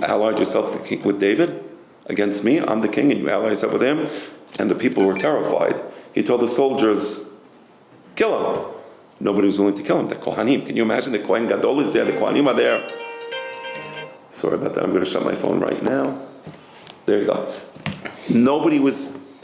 allied yourself with David against me. I'm the king, and you allied yourself with him. And the people were terrified. He told the soldiers, kill him. Nobody was willing to kill him. The Kohanim. Can you imagine? The Kohen Gadol is there. The Kohanim are there. Sorry about that. I'm going to shut my phone right now. There you go.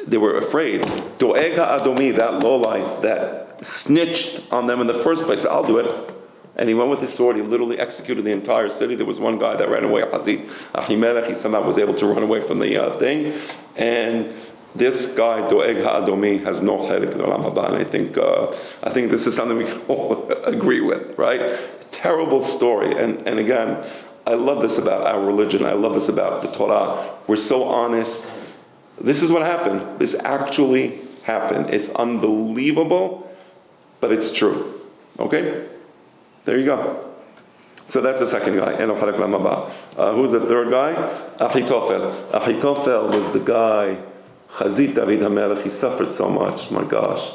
They were afraid. Doeg Ha'adomi, that lowlife, that snitched on them in the first place. I'll do it. And he went with his sword. He literally executed the entire city. There was one guy that ran away, Ahimelech. He somehow was able to run away from the thing. And this guy, Doeg Ha'adomi, has no chelik in Olam Haba. And I think this is something we can all agree with, right? Terrible story. And again, I love this about our religion. I love this about the Torah. We're so honest. This is what happened. This actually happened. It's unbelievable, but it's true. Okay? There you go. So that's the second guy. Who's the third guy? Ahitophel. Ahitophel was the guy, Chazit David HaMelech. He suffered so much. My gosh.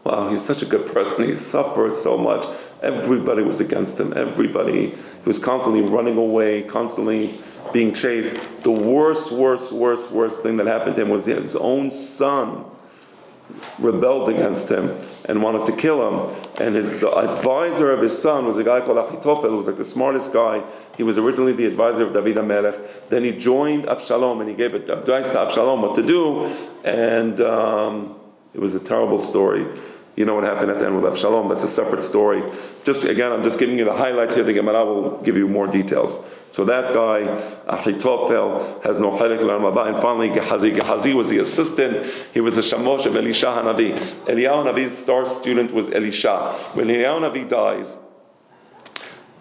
Wow, he's such a good person. He suffered so much. Everybody was against him. Everybody. He was constantly running away, constantly being chased. The worst thing that happened to him was his own son rebelled against him and wanted to kill him. And the advisor of his son was a guy called Achitophel, who was like the smartest guy. He was originally the advisor of David HaMelech. Then he joined Absalom, and he gave advice to Absalom what to do. And it was a terrible story. You know what happened at the end with Avshalom. That's a separate story. Just again, I'm just giving you the highlights here. The Gemara will give you more details. So that guy, Ahitophel, has no chilek l'olam haba. And finally, Gehazi was the assistant. He was the shamosh of Elisha Hanavi. Eliyahu Navi's star student was Elisha. When Eliyahu Navi dies,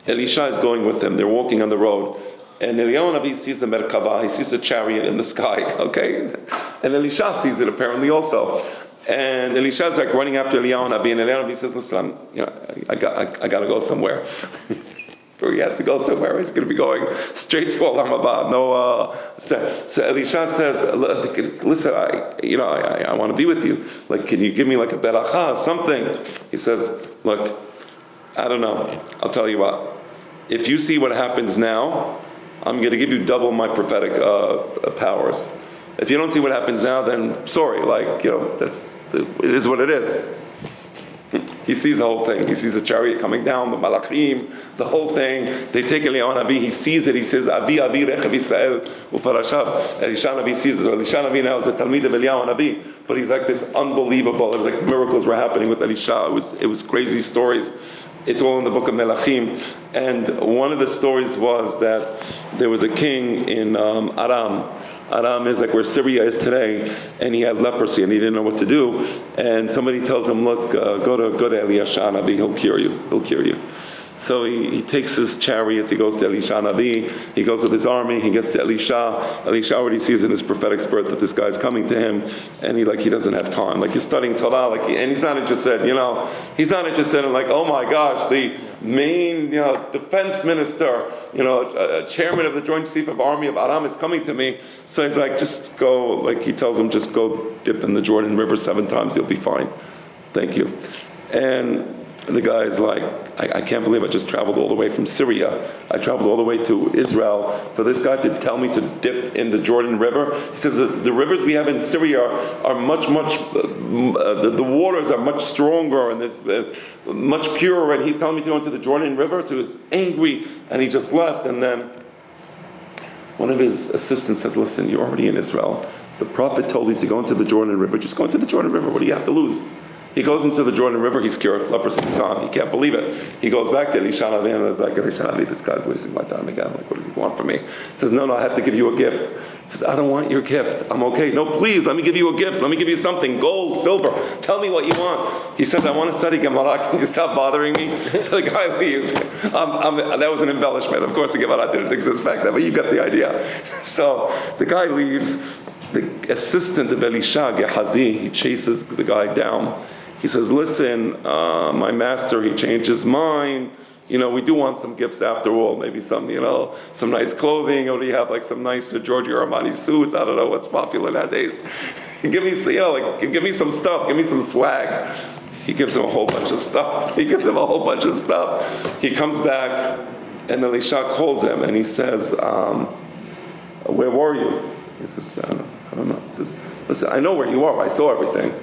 Elisha is going with him. They're walking on the road. And Eliyahu Navi sees the Merkava. He sees the chariot in the sky. Okay? And Elisha sees it apparently also. And Elisha is like running after Eliyahu Navi. And Eliyahu Navi says, listen, I got to go somewhere. He has to go somewhere. He's going to be going straight to Olam Haba. No, so Elisha says, listen, I want to be with you. Like, can you give me like a beracha, something? He says, look, I don't know. I'll tell you what. If you see what happens now, I'm going to give you double my prophetic powers. If you don't see what happens now, then sorry. It is what it is. He sees the whole thing. He sees the chariot coming down, the malachim, the whole thing. They take Eliyahu Navi. He sees it. He says, Avi Rechav Yisrael ufarashav. Elisha Navi sees it. So Elisha Navi now is the Talmid of Eliyahu Navi. But he's like this unbelievable. It was like miracles were happening with Elisha. It was crazy stories. It's all in the book of Melachim. And one of the stories was that there was a king in Aram. Aram is like where Syria is today, and he had leprosy and he didn't know what to do. And somebody tells him, look, go to Elisha Navi, he'll cure you. So he takes his chariots, he goes to Elisha Navi, he goes with his army, he gets to Elisha. Elisha already sees in his prophetic spirit that this guy's coming to him, and he doesn't have time. Like, he's studying Torah, and he's not interested, he's not interested in oh my gosh, the main, defense minister, chairman of the Joint Chief of Army of Aram is coming to me. So he's like, just go, he tells him, just go dip in the Jordan River 7 times, you'll be fine. Thank you. And the guy is like, I can't believe I just traveled all the way from Syria. I traveled all the way to Israel for this guy to tell me to dip in the Jordan River. He says the rivers we have in Syria are much, the waters are much stronger and there's much purer. And he's telling me to go into the Jordan River. So he was angry and he just left. And then one of his assistants says, listen, you're already in Israel. The prophet told you to go into the Jordan River. Just go into the Jordan River. What do you have to lose? He goes into the Jordan River, he's cured, leprosy is gone. He can't believe it. He goes back to Elisha Navi and is like, Elisha Navi, this guy's wasting my time again. What does he want from me? He says, no, I have to give you a gift. He says, I don't want your gift. I'm okay. No, please, let me give you a gift. Let me give you something, gold, silver. Tell me what you want. He says, I want to study Gemara. Can you stop bothering me? So the guy leaves. That was an embellishment. Of course, the Gemara didn't exist back then, but you got the idea. So the guy leaves. The assistant of Elisha, Gehazi, he chases the guy down. He says, listen, my master, he changed his mind. We do want some gifts after all. Maybe some, some nice clothing. Or do you have some nice Giorgio Armani suits? I don't know what's popular nowadays. Give me, give me some stuff. Give me some swag. He gives him a whole bunch of stuff. He comes back, and Elisha calls him, and he says, where were you? He says, I don't know. He says, listen, I know where you are. I saw everything.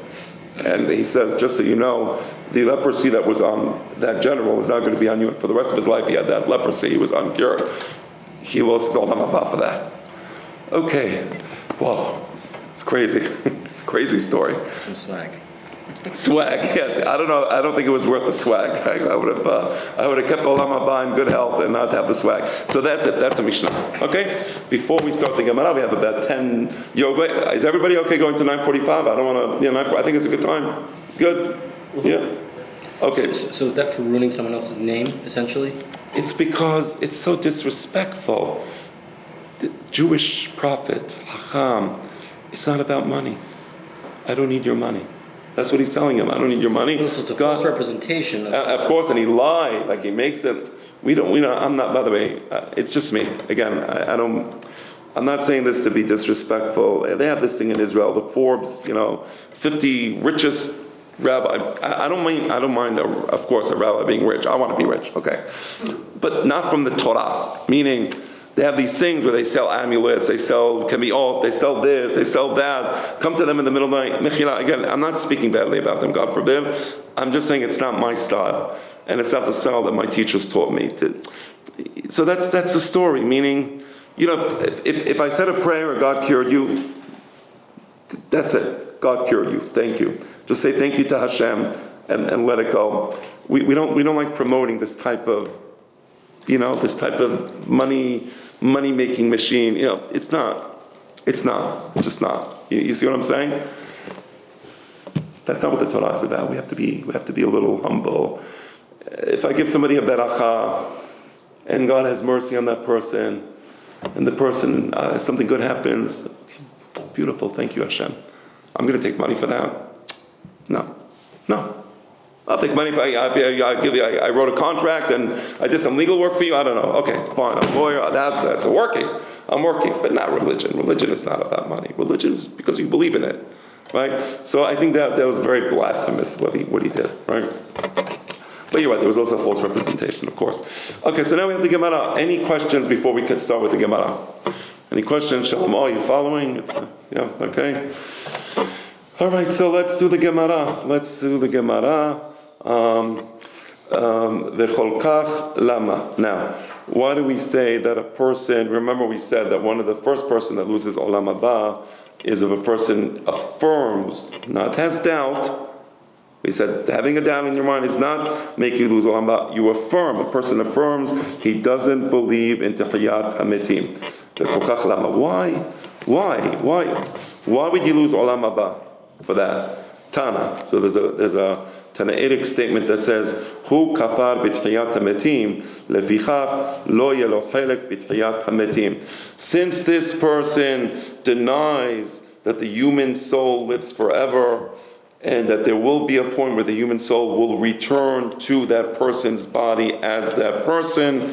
And he says, just so you know, the leprosy that was on that general is not going to be on you. For the rest of his life, he had that leprosy. He was uncured. He lost his Olam Haba for that. Okay. Well, it's crazy. It's a crazy story. Some swag. Swag, yes. I don't know. I don't think it was worth the swag. I would have kept Olam Haba in good health and not have the swag. So that's it. That's a Mishnah. Okay. Before we start the Gemara, we have about 10. Is everybody okay going to 9:45? I don't want to. I think it's a good time. Good. Yeah. Okay. So is that for ruining someone else's name, essentially? It's because it's so disrespectful. The Jewish prophet, Hacham, it's not about money. I don't need your money. That's what he's telling him. I don't need your money. So it's a false representation. Of course, and he lied. He makes it. We don't. I'm not. By the way, it's just me. Again, I don't. I'm not saying this to be disrespectful. They have this thing in Israel, the Forbes, 50 richest rabbi. I don't mind. Of course, a rabbi being rich. I want to be rich. Okay, but not from the Torah. Meaning, they have these things where they sell amulets, they sell kamiot, they sell this, they sell that. Come to them in the middle of the night. Mechila, again, I'm not speaking badly about them, God forbid. I'm just saying it's not my style. And it's not the style that my teachers taught me. So that's the story. Meaning, if I said a prayer and God cured you, that's it. God cured you. Thank you. Just say thank you to Hashem. and let it go. We don't like promoting this type of, this type of money making machine. It's just not. You see what I'm saying? That's not what the Torah is about. We have to be a little humble. If I give somebody a beracha, and God has mercy on that person, and the person, something good happens, beautiful, thank you Hashem. I'm going to take money for that? No. I'll take money for, I wrote a contract and I did some legal work for you, I don't know. Okay, fine, I'm a lawyer, that's working. I'm working, but not religion. Religion is not about money. Religion is because you believe in it, right? So I think that was very blasphemous what he did, right? But you're right, there was also false representation, of course. Okay, so now we have the Gemara. Any questions before we could start with the Gemara? Any questions? Shalom, are you following? Yeah, okay. All right, so let's do the Gemara. V'cholkach lama. Now, why do we say that a person, remember we said that one of the first person that loses olam haba is if a person affirms, not has doubt. We said having a doubt in your mind is not making you lose olam haba. You affirm, a person affirms he doesn't believe in Tehiyat HaMetim. V'cholkach lama. Why would you lose olam haba for that? Tana. So there's a Tanaitic statement that says, "Hu kafar b'tchiyat hametim, lefichach lo yelo chelek b'tchiyat hametim." Since this person denies that the human soul lives forever, and that there will be a point where the human soul will return to that person's body as that person,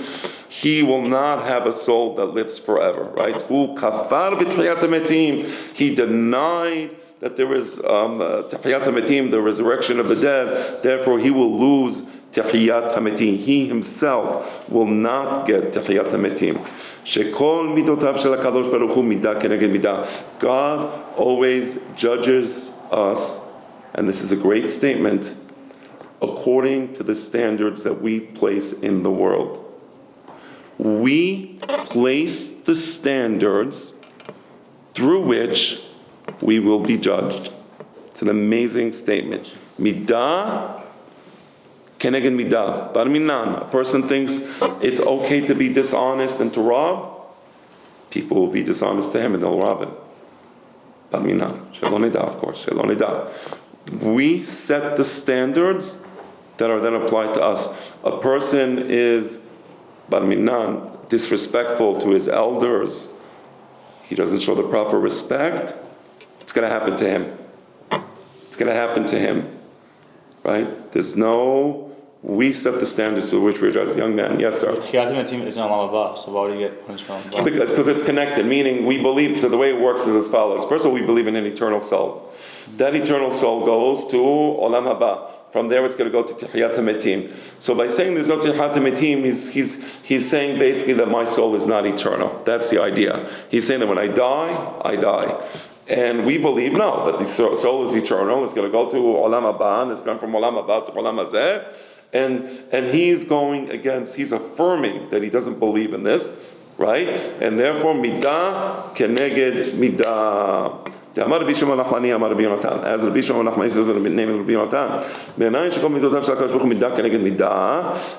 he will not have a soul that lives forever. Right? Hu kafar b'tchiyat hametim. He denied that there is Tehiyat HaMetim, the resurrection of the dead, therefore he will lose Tehiyat HaMetim. He himself will not get Tehiyat HaMetim. Shekol midotav shel HaKadosh Baruch Hu midah keneged midah. God always judges us, and this is a great statement, according to the standards that we place in the world. We place the standards through which we will be judged. It's an amazing statement. Midah keneged midah. Bar minan. A person thinks it's okay to be dishonest and to rob. People will be dishonest to him and they'll rob him. Bar minan. Shelo nida, of course. Shelo nida. We set the standards that are then applied to us. A person is bar minan, disrespectful to his elders. He doesn't show the proper respect. It's going to happen to him. It's going to happen to him. Right? We set the standards to which we're judged. Young man, yes, sir. Tehiyat HaMetim isn't olam haba, so why would you get punished from olam haba? Because it's connected, meaning we believe, so the way it works is as follows. First of all, we believe in an eternal soul. That eternal soul goes to olam haba. From there, it's going to go to Tehiyat HaMetim. So by saying there's no Tehiyat HaMetim, he's saying basically that my soul is not eternal. That's the idea. He's saying that when I die, I die. And we believe, no, that the soul is eternal. It's going to go to Olam Haba, and it's going from Olam Haba to Olam Hazeh. And he's affirming that he doesn't believe in this, right? And therefore, midah keneged midah. As Rabbi Shimon Nachmani says in the name of Rabbi Yonatan,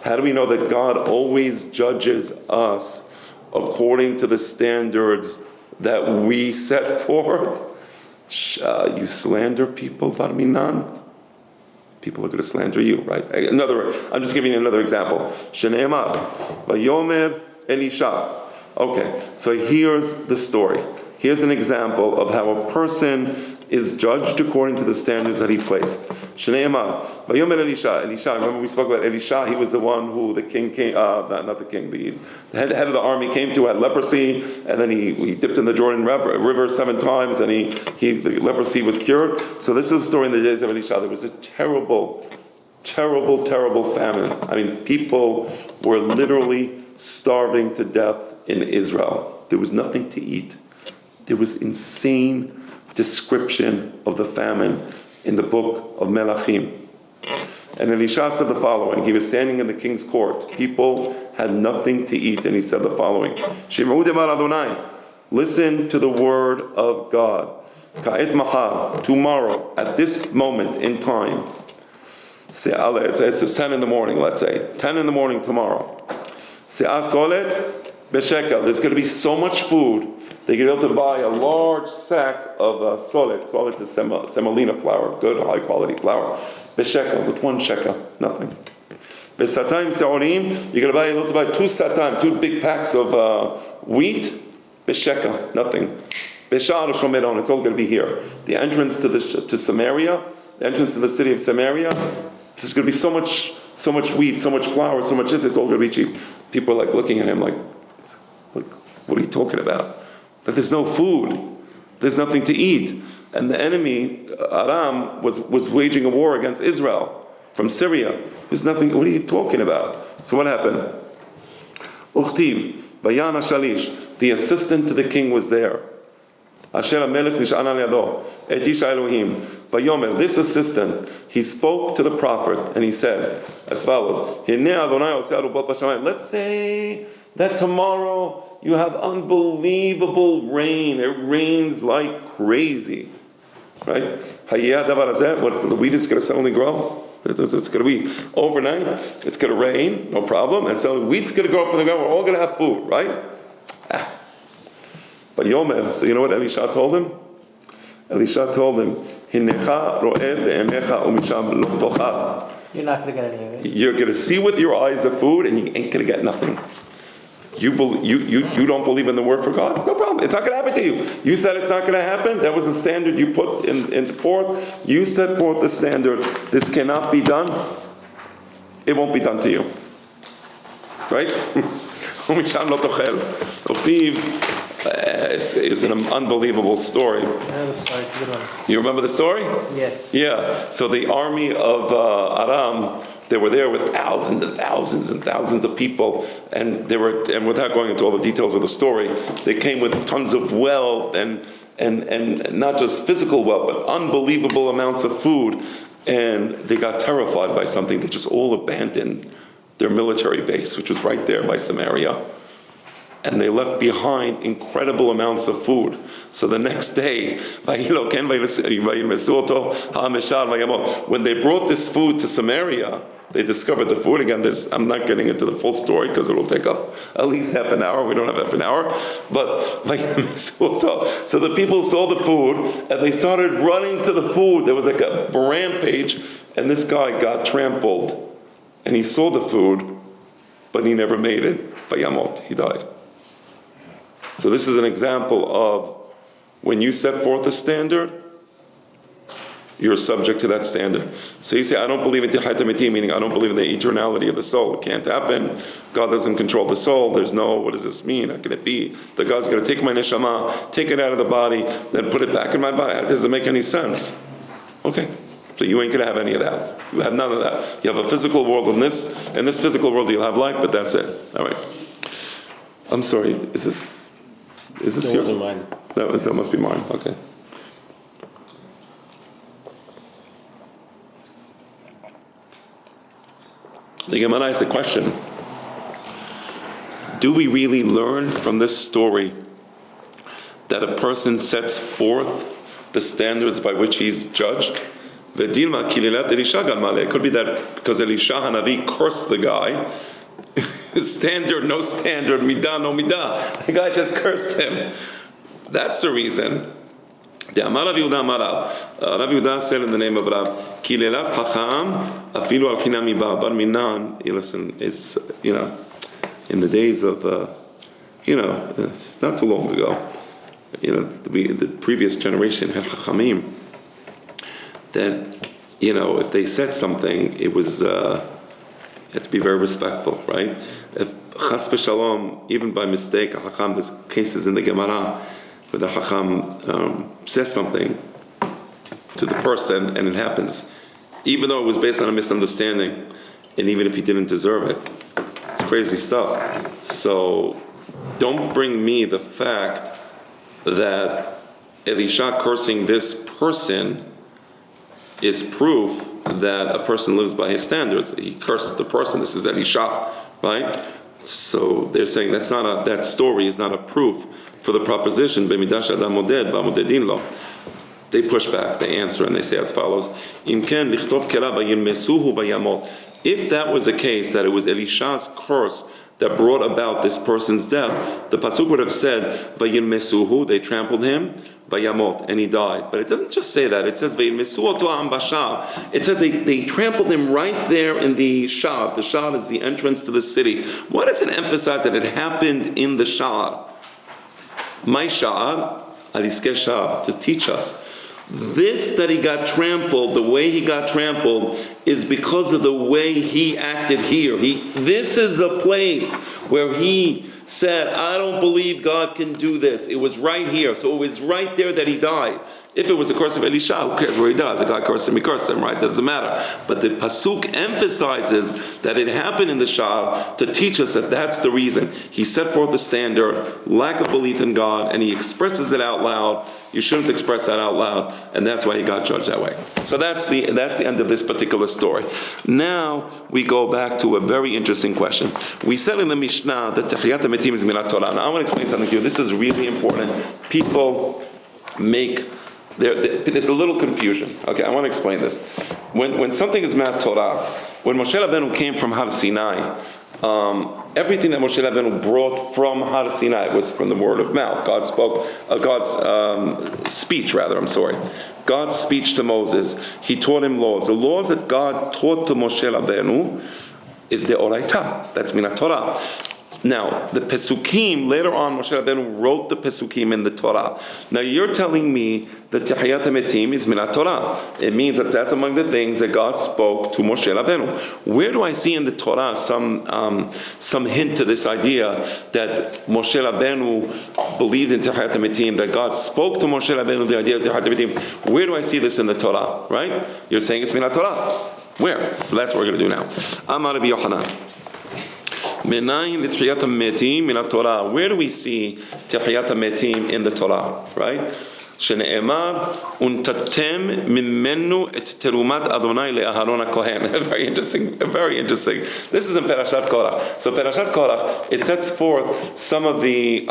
how do we know that God always judges us according to the standards that we set forth? You slander people, bar minan. People are going to slander you, right? I'm just giving you another example. Shene'emar, vayomer Elisha. Okay, so here's the story. Here's an example of how a person is judged according to the standards that he placed. Shene'emar, vayomer Elisha. Elisha, remember we spoke about Elisha? He was the one who the king came, not the king, the head of the army came to, had leprosy, and then he dipped in the Jordan River 7 times, and the leprosy was cured. So this is the story in the days of Elisha. There was a terrible, terrible, terrible famine. I mean, people were literally starving to death in Israel. There was nothing to eat. There was insane description of the famine in the book of Melachim. And Elisha said the following. He was standing in the king's court. People had nothing to eat, and he said the following. Shem'u devar Adonai. Listen to the word of God. Ka'et machar, tomorrow, at this moment in time. It's 10 in the morning, let's say. 10 in the morning tomorrow. Se'ah solet b'shekel. There's going to be so much food, they're going to be able to buy a large sack of solet. Solet is semolina flour, good, high quality flour. B'shekel, with 1 shekel, nothing. B'satayim se'orim, you're going to be able to buy 2 satayim, 2 big packs of wheat. B'shekel, nothing. B'sha'ar shomeron, it's all going to be here. The entrance to Samaria, the entrance to the city of Samaria, there's going to be so much wheat, so much flour, so much this, it's all going to be cheap. People are like looking at him like, what are you talking about? That there's no food, there's nothing to eat. And the enemy, Aram, was waging a war against Israel from Syria. There's nothing, what are you talking about? So what happened? Uchtiv, Vayana Shalish, the assistant to the king was there. Asher HaMelech nish'an al yado, et ish Elohim. Vayomer, this assistant, he spoke to the prophet and he said as follows: Hinei Adonai oseh arubot b'shamayim. Let's say that tomorrow you have unbelievable rain. It rains like crazy, right? Hayeh hadavar hazeh, what the wheat is going to suddenly grow. It's going to be overnight. It's going to rain, no problem, and so wheat's going to grow up from the ground. We're all going to have food, right? But Yomer, so you know what Elisha told him? Elisha told him, Hinecha ro'eh be'emecha umisham lo tochal. You're not going to get any of it. You're going to see with your eyes the food, and you ain't going to get nothing. You don't believe in the word for God? No problem. It's not going to happen to you. You said it's not going to happen. That was the standard you put in forth. You set forth the standard. This cannot be done. It won't be done to you. Right? Umisham lo tochal. It's an unbelievable story. I know the story, it's a good one. You remember the story? Yes. Yeah. So the army of Aram, they were there with thousands and thousands and thousands of people, and without going into all the details of the story, they came with tons of wealth and not just physical wealth, but unbelievable amounts of food. And they got terrified by something. They just all abandoned their military base, which was right there by Samaria. And they left behind incredible amounts of food. So the next day, when they brought this food to Samaria, they discovered the food. Again, I'm not getting into the full story because it will take up at least half an hour. We don't have half an hour. But so the people saw the food and they started running to the food. There was like a rampage, and this guy got trampled. And he saw the food, but he never made it. Vayamot, he died. So this is an example of when you set forth a standard, you're subject to that standard. So you say, I don't believe in Tichayat HaMetim, meaning I don't believe in the eternality of the soul. It can't happen. God doesn't control the soul. There's no, what does this mean? How can it be? That God's going to take my neshama, take it out of the body, then put it back in my body. It doesn't make any sense. Okay. So you ain't going to have any of that. You have none of that. You have a physical world in this physical world you'll have life, but that's it. All right. I'm sorry, is this That yours? wasn't mine. That must be mine. Okay. The Gemara asks a question. Do we really learn from this story that a person sets forth the standards by which he's judged? It could be that because Elisha Hanavi cursed the guy. Standard, no standard, midah, no midah. The guy just cursed him. That's the reason. Rav Yehuda said in the name of Rav, Kilelat Chacham afilu al chinam miba bar minan. Listen, it's in the days of not too long ago. The previous generation had Chachamim. That if they said something, it was. You have to be very respectful, right? If chas v'shalom, even by mistake, a Chacham, there's cases in the Gemara where the Chacham says something to the person and it happens, even though it was based on a misunderstanding, and even if he didn't deserve it. It's crazy stuff. So don't bring me the fact that Elisha cursing this person is proof that a person lives by his standards. He cursed the person. This is Elisha, right? So they're saying that story is not a proof for the proposition. The They push back, they answer, and they say as follows: If that was the case, that it was Elisha's curse that brought about this person's death, the pasuk would have said, "Vayilmesuhu," they trampled him, "Vayamot," and he died. But it doesn't just say that. It says, "Vayilmesuhu to'am bashar." It says they trampled him right there in the shar. The shar is the entrance to the city. Why does it emphasize that it happened in the shar? My shar, aliske shar, to teach us. This that he got trampled, the way he got trampled, is because of the way he acted here. This is the place where he said, I don't believe God can do this. It was right here. So it was right there that he died. If it was the curse of Elisha, who cares where he dies? If God cursed him, he cursed him, right? Doesn't matter. But the pasuk emphasizes that it happened in the Shah to teach us that that's the reason. He set forth the standard, lack of belief in God, and he expresses it out loud. You shouldn't express that out loud, and that's why he got judged that way. So that's the end of this particular story. Now we go back to a very interesting question. We said in the Mishnah that Tahiyat HaMetim is Milat Torah. Now I want to explain something to you. This is really important. People make... There's a little confusion. Okay, I want to explain this. When something is Milat Torah, when Moshe Rabbeinu came from Har Sinai, everything that Moshe Rabbeinu brought from Har Sinai was from the word of mouth. God spoke, God's speech, God's speech to Moses. He taught him laws. The laws that God taught to Moshe Rabbeinu is the Oraita. That's Minat Torah. Now, the Pesukim, later on, Moshe Rabbeinu wrote the Pesukim in the Torah. Now, you're telling me that Tahiyat HaMetim is Minat Torah. It means that that's among the things that God spoke to Moshe Rabbeinu. Where do I see in the Torah some hint to this idea that Moshe Rabbeinu believed in Tahiyat HaMetim, that God spoke to Moshe Rabbeinu the idea of Tahiyat HaMetim? Where do I see this in the Torah, right? You're saying it's Minat Torah. Where? So that's what we're going to do now. Amar Rabbi Yochanan. Where do we see Tahiyat HaMetim in the Torah? Right? Shene'emar untatem mimenu et terumat Adonai le'Aharon HaKohen. Very interesting. This is in Parashat Korach. So Parashat Korach, it sets forth some of the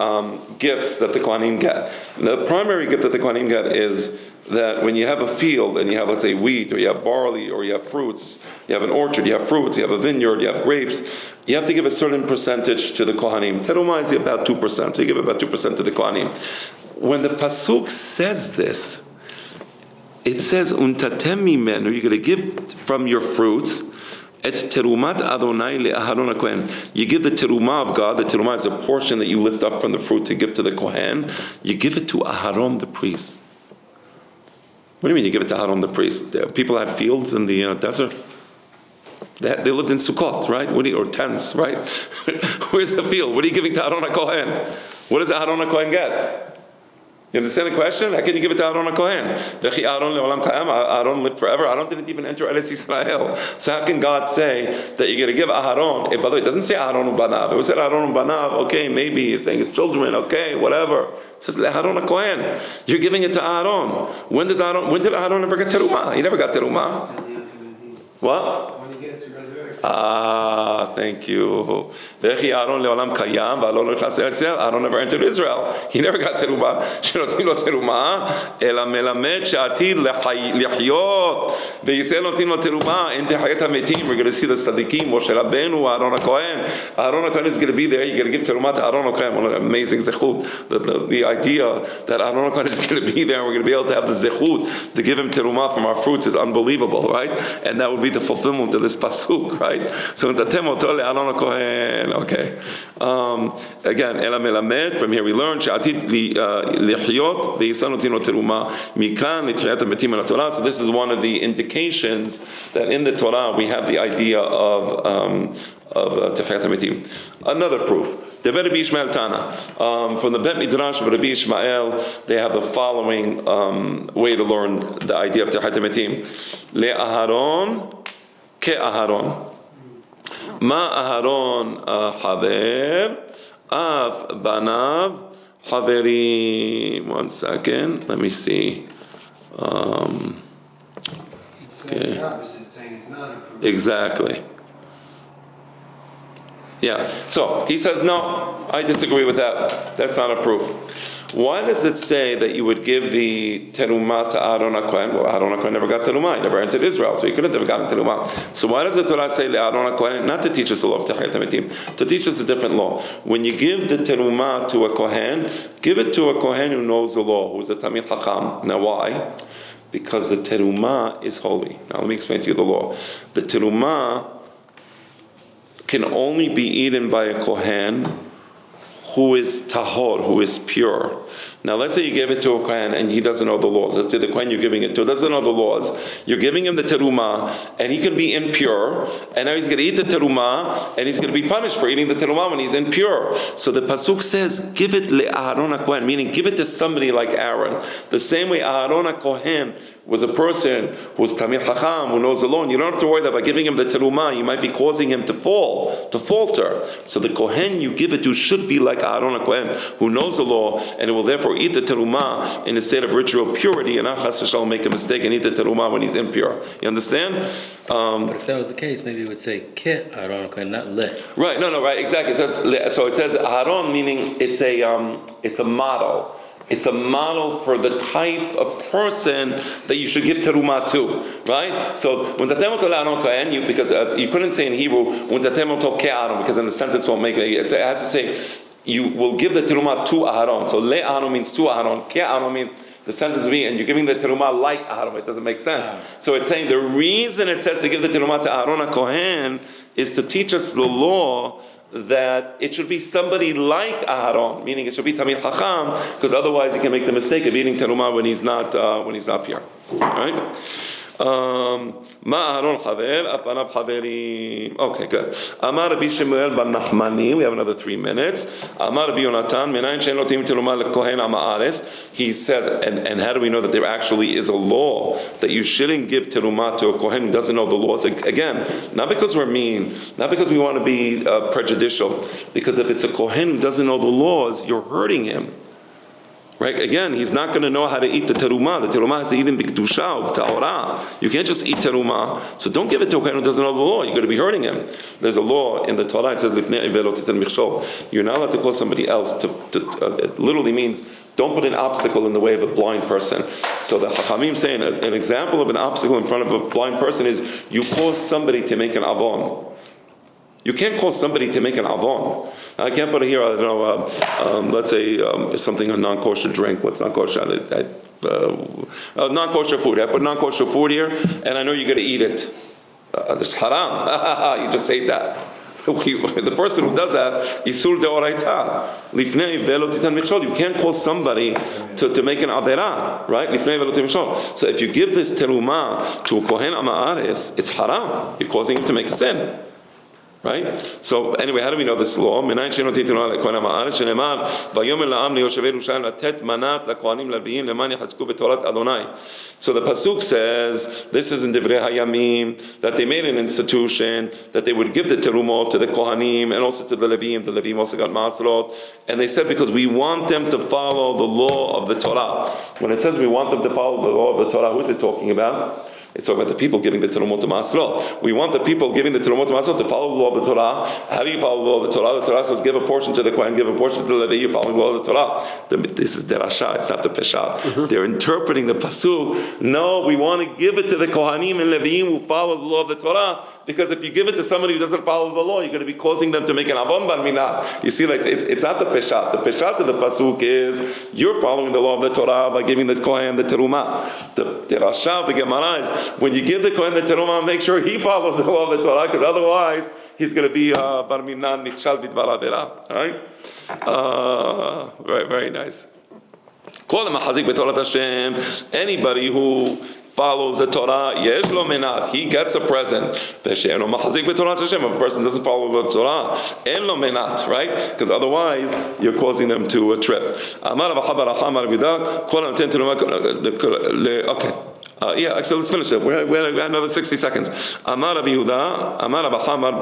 gifts that the Kohanim get. And the primary gift that the Kohanim get is that when you have a field and you have, let's say, wheat, or you have barley, or you have fruits, you have an orchard, you have fruits, you have a vineyard, you have grapes, you have to give a certain percentage to the Kohanim. Terumah is about 2%, so you give about 2% to the Kohanim. When the Pasuk says this, it says, Untatem mimenu, you're going to give from your fruits, et terumat Adonai le'Aharon HaKohen. You give the terumah of God. The terumah is a portion that you lift up from the fruit to give to the Kohen. You give it to Aharon the priest. What do you mean you give it to Aharon the priest? People had fields in the desert. They lived in Sukkot, right? Or tents, right? Where's the field? What are you giving to Aharon HaKohen? What does Aharon HaKohen get? You understand the question? How can you give it to Aharon HaKohen? Aharon lived forever. Aharon didn't even enter Eretz Yisrael. So how can God say that you're going to give Aharon? By the way, it doesn't say Aharon u'banav. It was said Aharon u'banav. Okay, maybe it's saying his children. Okay, whatever. It says Aharon HaKohen. You're giving it to Aharon. When did Aharon ever get terumah? He never got terumah. What? When he gets resurrected. Thank you. Aharon never entered Israel. He never got terumah. שנותנים לו תרומה, אלא מלמד שעתיד לחיות. בישראל נותנים לו תרומה, in תחיית המתים. We're going to see the tzaddikim, Moshe Rabbeinu, Aharon HaKohen. Aharon HaKohen is going to be there. You're going to give terumah to Aharon HaKohen. What an amazing zechut. The idea that Aharon HaKohen is going to be there, and we're going to be able to have the zechut to give him terumah from our fruits is unbelievable, right? And that would be the fulfillment of this pasuk, right? So נתתם אותו לאהרון הכהן. Okay. Again, אלא מלמד, from here we learn שעתיד לחיות וישראל נותנים לו תרומה מכאן לתחיית המתים על התורה. So this is one of the indications that in the Torah we have the idea of Tehiyat HaMetim. Another proof. The Rabbi Ishmael Tana. From the Bet Midrash of Rabbi Ishmael, they have the following way to learn the idea of Tehiyat HaMetim. LeAharon ke'Aharon. Ma Aharon haver, af banav haverim. One second. Let me see. Okay. Exactly. Yeah. So he says, no, I disagree with that. That's not a proof. Why does it say that you would give the terumah to Aaron HaKohen? Well, Aaron HaKohen never got terumah. He never entered Israel, so he couldn't have gotten terumah. So why does the Torah say Aaron HaKohen? Not to teach us the law of Tahiyat HaMetim, to teach us a different law. When you give the terumah to a Kohen, give it to a Kohen who knows the law, who's the Tamil Chacham. Now why? Because the terumah is holy. Now let me explain to you the law. The terumah can only be eaten by a Kohen who is tahor, who is pure. Now let's say you give it to a Kohen and he doesn't know the laws. Let's say the Kohen you're giving it to doesn't know the laws. You're giving him the terumah and he can be impure, and now he's going to eat the terumah and he's going to be punished for eating the terumah when he's impure. So the pasuk says, give it le'Aaron HaKohen, meaning give it to somebody like Aaron. The same way Aaron HaKohen was a person who's Tamil Chacham, who knows the law, and you don't have to worry that by giving him the terumah, you might be causing him to falter. So the Kohen you give it to should be like Aaron HaKohen, who knows the law, and who will therefore eat the terumah in a state of ritual purity, and not chas v'shalom make a mistake and eat the terumah when he's impure. You understand? But if that was the case, maybe it would say ke Aaron HaKohen, not le. Right, no, right, exactly. So it says Aaron, meaning it's a model. It's a model for the type of person that you should give terumah to, right? So when tatem oto le'Aaron Kohen, because you couldn't say in Hebrew when tatem oto ke'Aaron, because then the sentence won't make it. It has to say you will give the terumah to Aaron. So le'Aaron means to Aaron, ke'Aaron means the sentence will be, and you're giving the terumah like Aaron. It doesn't make sense. So it's saying the reason it says to give the terumah to Aaron HaKohen is to teach us the law that it should be somebody like Aaron, meaning it should be Tamil Chacham, because otherwise he can make the mistake of eating terumah when he's not pure. All right? Ma Aaron Haver, Apanav Haverim. Okay, good. Amar Rabbi Shemuel bar Nachmani. We have another 3 minutes. Amar Rabbi Yonatan. Menayin she'en notim terumah lekohen ha'ma'aretz. He says, and how do we know that there actually is a law that you shouldn't give terumah to a kohen who doesn't know the laws? Again, not because we're mean, not because we want to be prejudicial, because if it's a kohen who doesn't know the laws, you're hurting him. Right? Again, he's not going to know how to eat the terumah. The terumah has to eat in b'kedusha, b'tahorah. You can't just eat terumah. So don't give it to a kohen who doesn't know the law. You're going to be hurting him. There's a law in the Torah. It says, you're not allowed to call somebody else it literally means don't put an obstacle in the way of a blind person. So the Chachamim saying an example of an obstacle in front of a blind person is you cause somebody to make an avon. You can't cause somebody to make an avon. I can't put it here, I don't know, let's say something, a non-kosher drink. What's non-kosher? Non-kosher food. I put non-kosher food here, and I know you're going to eat it. It's haram. You just ate that. The person who does that, isur deoraita. Lifnei velo titan michshol. You can't cause somebody to make an avera, right? Lifnei velo titan michshol. So if you give this terumah to a kohen ama'ares, it's haram. You're causing him to make a sin. Right? So anyway, how do we know this law? So the pasuk says, this is in Divrei Hayamim, that they made an institution that they would give the terumah to the Kohanim and also to the Levim. The Levim also got Masrot, and they said because we want them to follow the law of the Torah. When it says we want them to follow the law of the Torah, who is it talking about? It's talking about the people giving the terumot to Masrot. We want the people giving the terumot to Masrot to follow the law of the Torah. How do you follow the law of the Torah? The Torah says give a portion to the Kohen, give a portion to the Levi. You follow the law of the Torah. This is derasha. It's not the peshat. Mm-hmm. They're interpreting the pasuk. No, we want to give it to the Kohanim and Leviim who follow the law of the Torah, because if you give it to somebody who doesn't follow the law, you're going to be causing them to make an avon bar minah. You see, like it's not the peshat. The peshat of the pasuk is you're following the law of the Torah by giving the Kohen the terumah. The derasha of the Gemara is when you give the Kohen the terumah, make sure he follows the law of the Torah, because otherwise he's going to be bar minah nichshal bidvar avera. All right, very very nice. Anybody who follows the Torah, yesh lo menat, he gets a present. If a person doesn't follow the Torah, en lo menat, right? Because otherwise you're causing them to trip. Okay. Actually, let's finish it. We have another 60 seconds. Amar Rabbi Yehuda, Amar Rabbi Hamar,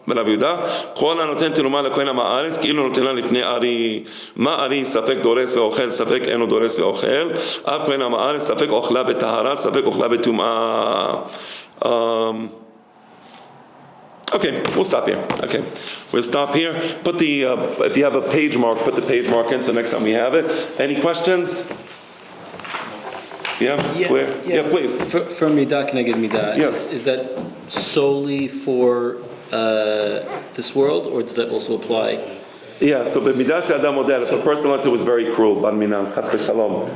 Rabbi Yehuda, כל הנותן תרומה לכהן המארץ, כאילו נותנה לפני ארי. מה ארי? ספק דורס ואוכל, ספק אינו דורס ואוכל. אף כהן המארץ, ספק אוכלה בטהרה, ספק אוכלה בטומאה. Okay, we'll stop here. Okay, we'll stop here. Put the, if you have a page mark, put the page mark in so next time we have it. Any questions? Yeah, clear? Yeah, please. From Midah, can I get Midah? Yes. Is that solely for this world, or does that also apply? Yeah, so b'midah she'adam odeh, if a person, let's say, was very cruel, ban minan, chas v'shalom,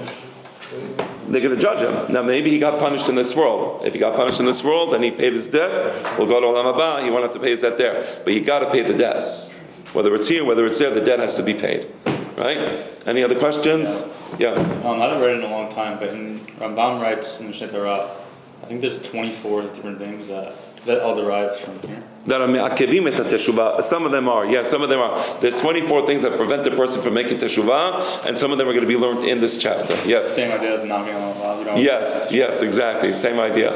they're going to judge him. Now, maybe he got punished in this world. If he got punished in this world and he paid his debt, we'll go to Olam Haba, he won't have to pay his debt there. But you got to pay the debt. Whether it's here, whether it's there, the debt has to be paid. Right? Any other questions? Yeah. I haven't read it in a long time, but in Rambam writes in the Mishneh Torah, I think there's 24 different things that all derives from here. That are me'akevim et teshuvah. Some of them are, yes, some of them are. There's 24 things that prevent a person from making teshuvah, and some of them are going to be learned in this chapter. Yes. Same idea of knocking on the wall. Yes, exactly. Same idea.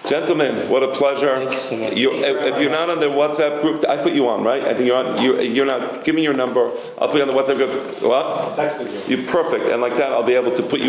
Gentlemen, what a pleasure. Thank you so much. If you're not on the WhatsApp group, I put you on, right? I think you're on. You're not. Give me your number. I'll put you on the WhatsApp group. What? Texting you. You're perfect, and like that, I'll be able to put you on.